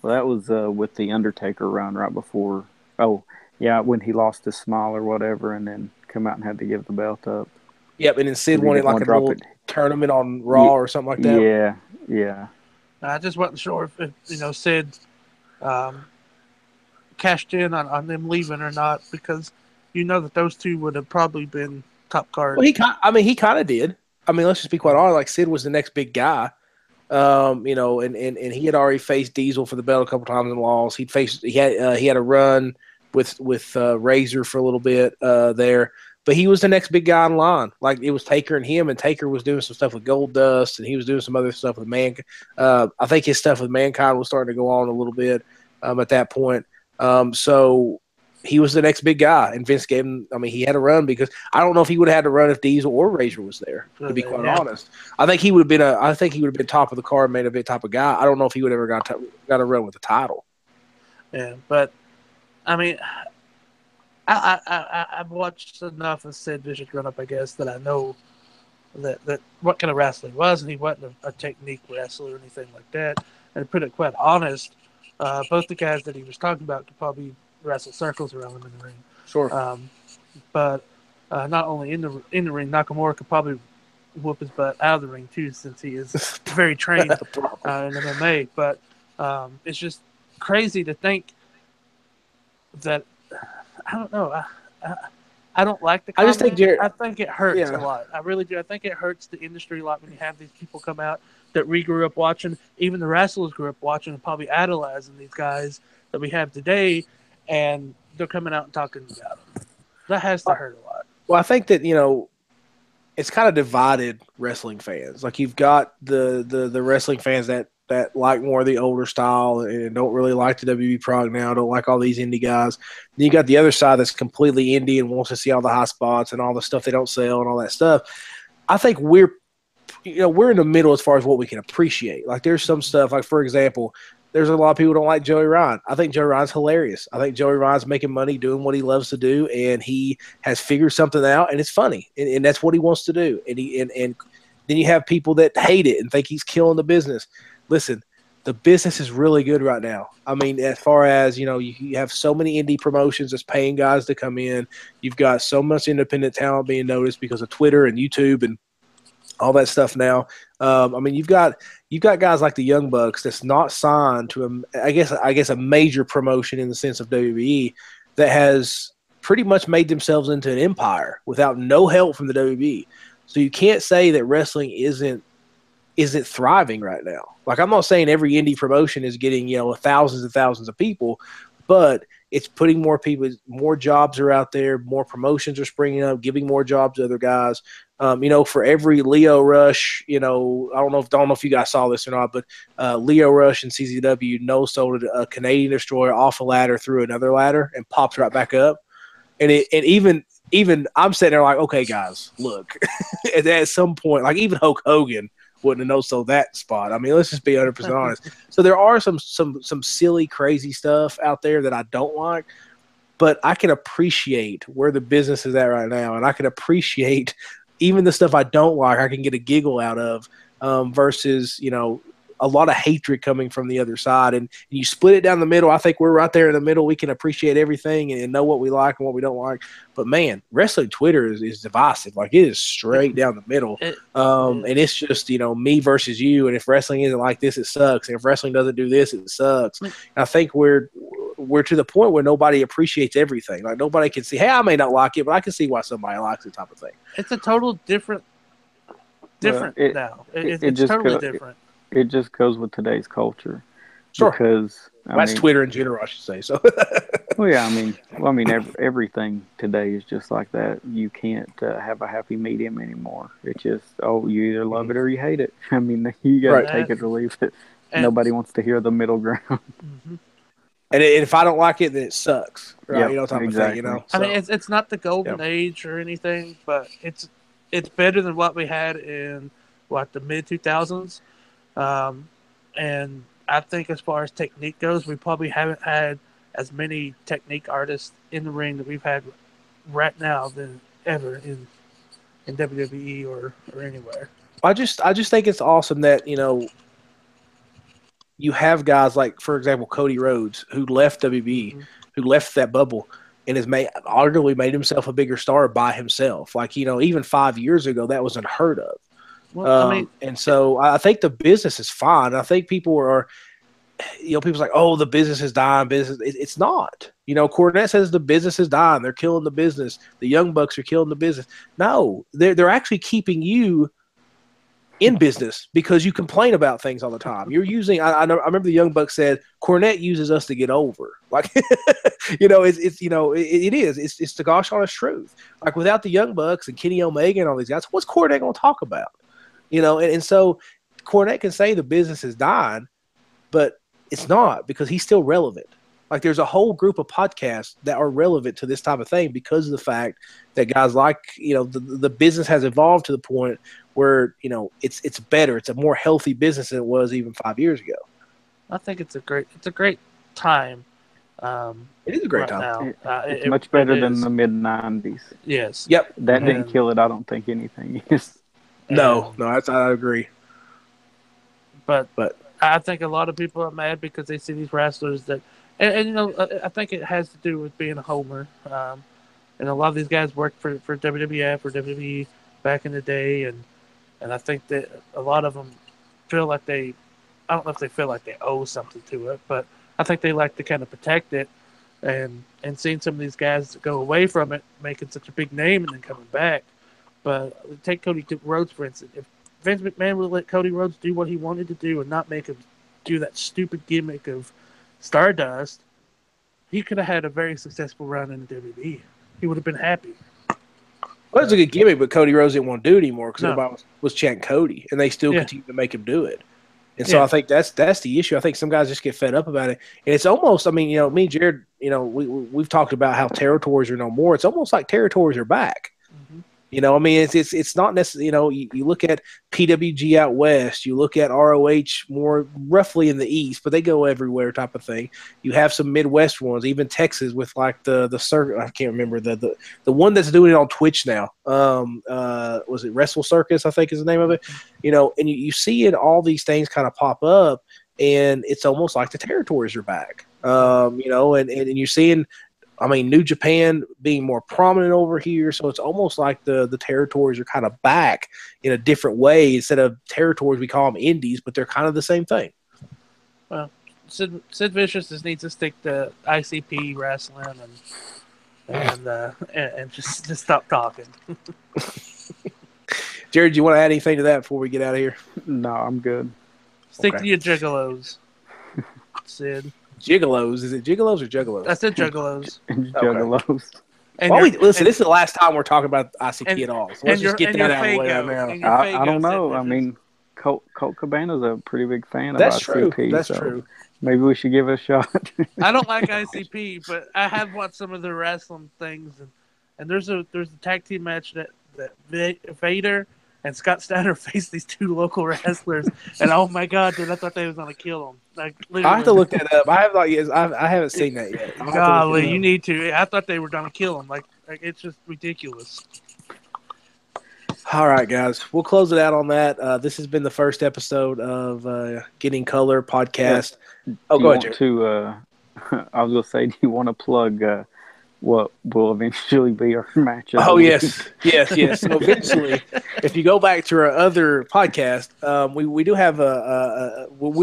S3: well, that was with the Undertaker run right before. Oh, yeah, when he lost his smile or whatever, and then come out and had to give the belt up
S2: Yep, and then Sid
S3: because he
S2: won it
S3: didn't
S2: like
S3: want
S2: a
S3: to drop
S2: little
S3: it.
S2: tournament on Raw or something like that.
S3: Yeah, yeah.
S1: I just wasn't sure if Sid um, cashed in on them leaving or not, because that those two would have probably been top
S2: Well,
S1: card.
S2: he kind of did. I mean, let's just be quite honest. Like Sid was the next big guy. And he had already faced Diesel for the belt a couple times and lost. He had a run with Razor for a little bit there, but he was the next big guy in line. Like it was Taker and him, and Taker was doing some stuff with Gold Dust, and he was doing some other stuff with Man. I think his stuff with Mankind was starting to go on a little bit at that point. So he was the next big guy, and Vince gave him. I mean, he had a run because I don't know if he would have had to run if Diesel or Razor was there. To be quite honest, I think he would have been top of the card, main event type of guy. I don't know if he would ever got a run with the title.
S1: Yeah, but I mean, I've watched enough of Sid Vicious run up, I guess, that I know that what kind of wrestler he was, and he wasn't a technique wrestler or anything like that. And to put it quite honest, both the guys that he was talking about could probably wrestle circles around him in the ring.
S2: Sure.
S1: But not only in the ring, Nakamura could probably whoop his butt out of the ring too, since he is very trained in MMA. But it's just crazy to think that I don't know. I don't like the comment. I think it hurts a lot. I really do. I think it hurts the industry a lot when you have these people come out that we grew up watching. Even the wrestlers grew up watching and probably idolizing these guys that we have today, and they're coming out and talking about them. That has to hurt a lot.
S2: Well, I think that it's kind of divided wrestling fans. Like you've got the wrestling fans that like more of the older style and don't really like the WB prog now, don't like all these indie guys. Then you got the other side that's completely indie and wants to see all the high spots and all the stuff they don't sell and all that stuff. I think we're in the middle as far as what we can appreciate. Like there's some stuff, like for example, there's a lot of people who don't like Joey Ryan. I think Joey Ryan's hilarious. I think Joey Ryan's making money doing what he loves to do, and he has figured something out, and it's funny, and that's what he wants to do. And then you have people that hate it and think he's killing the business. Listen, the business is really good right now. I mean, as far as, you have so many indie promotions that's paying guys to come in. You've got so much independent talent being noticed because of Twitter and YouTube and all that stuff now. I mean, you've got guys like the Young Bucks that's not signed to I guess a major promotion in the sense of WWE that has pretty much made themselves into an empire without no help from the WWE. So you can't say that wrestling isn't thriving right now. Like I'm not saying every indie promotion is getting, thousands and thousands of people, but it's putting more people, more jobs are out there, more promotions are springing up, giving more jobs to other guys. For every Leo Rush, I don't know if you guys saw this or not, but Leo Rush and CZW no-sold a Canadian Destroyer off a ladder through another ladder and popped right back up. And even I'm sitting there like, okay, guys, look, at some point, like even Hulk Hogan wouldn't have no-sold that spot. I mean, let's just be 100% honest. So there are some silly, crazy stuff out there that I don't like, but I can appreciate where the business is at right now, and I can appreciate even the stuff I don't like. I can get a giggle out of versus a lot of hatred coming from the other side. And you split it down the middle. I think we're right there in the middle. We can appreciate everything and know what we like and what we don't like. But, man, wrestling Twitter is divisive. Like, it is straight down the middle. And it's just, me versus you. And if wrestling isn't like this, it sucks. And if wrestling doesn't do this, it sucks. And I think we're to the point where nobody appreciates everything. Like, nobody can see, hey, I may not like it, but I can see why somebody likes it type of thing.
S1: It's a total different now. It's totally different.
S3: It just goes with today's culture.
S2: Sure.
S3: Because
S2: that's Twitter in general, I should say. So.
S3: Well, yeah, I mean, everything today is just like that. You can't have a happy medium anymore. It's just, you either love it or you hate it. I mean, you got to take it or leave it. Nobody wants to hear the middle ground.
S1: Mm-hmm.
S2: And if I don't like it, then it sucks, right?
S3: Yep,
S2: type
S3: exactly.
S2: of thing.
S1: So, I mean, it's not the golden age or anything, but it's better than what we had in the mid 2000s. And I think as far as technique goes, we probably haven't had as many technique artists in the ring that we've had right now than ever in in WWE or anywhere.
S2: I just think it's awesome that you have guys like, for example, Cody Rhodes, who left WB,
S1: Mm-hmm.
S2: who left that bubble, and has arguably made himself a bigger star by himself. Like, even 5 years ago, that was unheard of.
S1: Well, I mean,
S2: And so I think the business is fine. I think people are, people's like, oh, the business is dying. It's not. Cornette says the business is dying. They're killing the business. The Young Bucks are killing the business. No, they're actually keeping you in business because you complain about things all the time. You're using. I remember the Young Bucks said Cornette uses us to get over. Like, it is. It's the gosh honest truth. Like, without the Young Bucks and Kenny Omega and all these guys, what's Cornette going to talk about? And so Cornette can say the business is dying, but it's not, because he's still relevant. Like, there's a whole group of podcasts that are relevant to this type of thing because of the fact that guys like, the business has evolved to the point where, it's better. It's a more healthy business than it was even 5 years ago.
S1: I think it's a great time.
S2: It is a great time.
S1: Now.
S3: It's much better than the mid-90s.
S1: Yes.
S2: Yep.
S3: That didn't kill it, I don't think anything is.
S2: No, I agree.
S1: But I think a lot of people are mad because they see these wrestlers that, and I think it has to do with being a homer. And a lot of these guys worked for WWF or WWE back in the day, and I think that a lot of them feel like I don't know if they feel like they owe something to it, but I think they like to kind of protect it, and seeing some of these guys go away from it, making such a big name and then coming back. But take Cody Rhodes, for instance. If Vince McMahon would let Cody Rhodes do what he wanted to do and not make him do that stupid gimmick of Stardust, he could have had a very successful run in the WWE. He would have been happy.
S2: Well, it's a good gimmick, but Cody Rhodes didn't want to do it anymore because everybody was chanting Cody, and they still continue to make him do it. And so I think that's the issue. I think some guys just get fed up about it, and it's almost. I mean, me and Jared, we've talked about how territories are no more. It's almost like territories are back.
S1: Mm-hmm.
S2: I mean, it's not necessarily. You look at PWG out west, you look at ROH more roughly in the east, but they go everywhere, type of thing. You have some Midwest ones, even Texas with like the circuit. I can't remember the one that's doing it on Twitch now. Was it Wrestle Circus? I think is the name of it. And you see it, all these things kind of pop up, and it's almost like the territories are back. And you're seeing. I mean, New Japan being more prominent over here, so it's almost like the territories are kind of back in a different way. Instead of territories, we call them indies, but they're kind of the same thing.
S1: Well, Sid Vicious just needs to stick to ICP wrestling and just stop talking.
S2: Jared, do you want to add anything to that before we get out of here?
S3: No, I'm good.
S1: Stick to your gigolos, Sid.
S2: Gigolos? Is it gigolos or juggalos?
S1: I said juggalos.
S3: Juggalos.
S2: Listen, this is the last time we're talking about ICP at all. So let's just get that out of the way right now.
S3: I don't know. I mean, Colt Cabana's a pretty big fan of
S2: ICP.
S3: True.
S2: That's true.
S3: Maybe we should give it a shot.
S1: I don't like ICP, but I have watched some of the wrestling things, and there's a tag team match that Vader and Scott Steiner faced these two local wrestlers, and oh my god, dude, I thought they was gonna kill them. Like,
S2: I have to look that up. I haven't seen that yet.
S1: Golly, you need to. I thought they were gonna kill them. Like it's just ridiculous.
S2: All right, guys, we'll close it out on that. This has been the first episode of Getting Color podcast. Go ahead, Jared.
S3: I was gonna say, do you want to plug what will eventually be our match?
S2: Yes. So eventually, if you go back to our other podcast, we do have we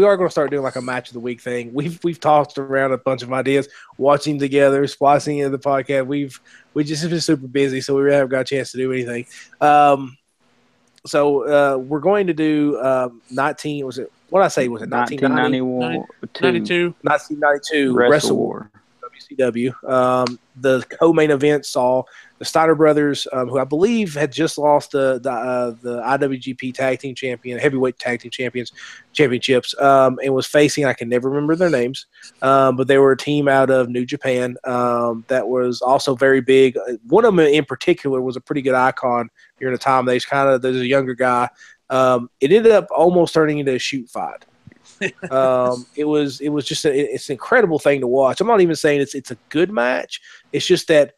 S2: are going to start doing like a match of the week thing. We've tossed around a bunch of ideas, watching together, splicing into the podcast. We just been super busy, so we really haven't got a chance to do anything. So we're going to do 19. Was it? What did I say? Was it
S3: 1992?
S2: 1992 Wrestle War. WCW. The co-main event saw the Steiner brothers, who I believe had just lost the IWGP Tag Team Heavyweight Tag Team Championships, and was facing, I can never remember their names, but they were a team out of New Japan that was also very big. One of them in particular was a pretty good icon during the time. There's a younger guy. It ended up almost turning into a shoot fight. It was just it's an incredible thing to watch. I'm not even saying it's a good match. It's just that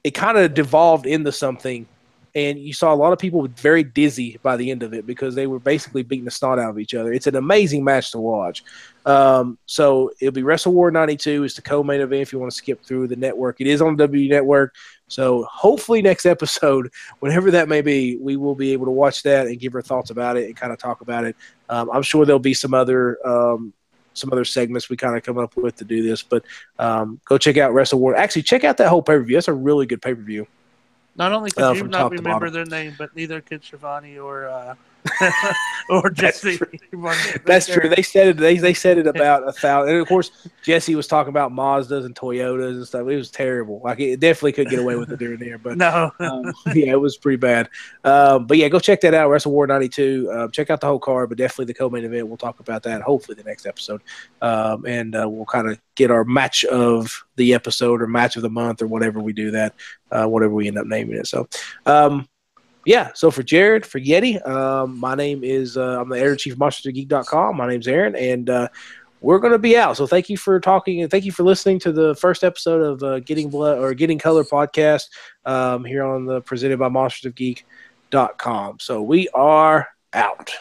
S2: it kind of devolved into something, and you saw a lot of people very dizzy by the end of it because they were basically beating the snot out of each other. It's an amazing match to watch. So it'll be Wrestle War 92 is the co-main event if you want to skip through the network. It is on the WWE Network. So hopefully next episode, whenever that may be, we will be able to watch that and give our thoughts about it and kind of talk about it. I'm sure there'll be some other segments we kind of come up with to do this, but go check out Wrestle War. Actually, check out that whole pay-per-view. That's a really good pay-per-view.
S1: Not only could you
S2: from
S1: not
S2: top to
S1: remember
S2: bottom.
S1: their name, but neither could Shivani or Jesse.
S2: That's true. They said it. They said it about 1,000. And of course, Jesse was talking about Mazdas and Toyotas and stuff. It was terrible. Like it definitely could get away with it during there. But
S1: no,
S2: yeah, it was pretty bad. But yeah, go check that out. Wrestle War 92. Check out the whole card, but definitely the co-main event. We'll talk about that hopefully the next episode, and we'll kind of get our match of the episode or match of the month or whatever we do that, whatever we end up naming it. So. Yeah, so for Jared, for Yeti, my name is, I'm the editor-in-chief of MonstersOfGeek.com. My name's Aaron, and we're going to be out. So thank you for talking, and thank you for listening to the first episode of Getting Color podcast here on the presented by MonstersOfGeek.com. So we are out.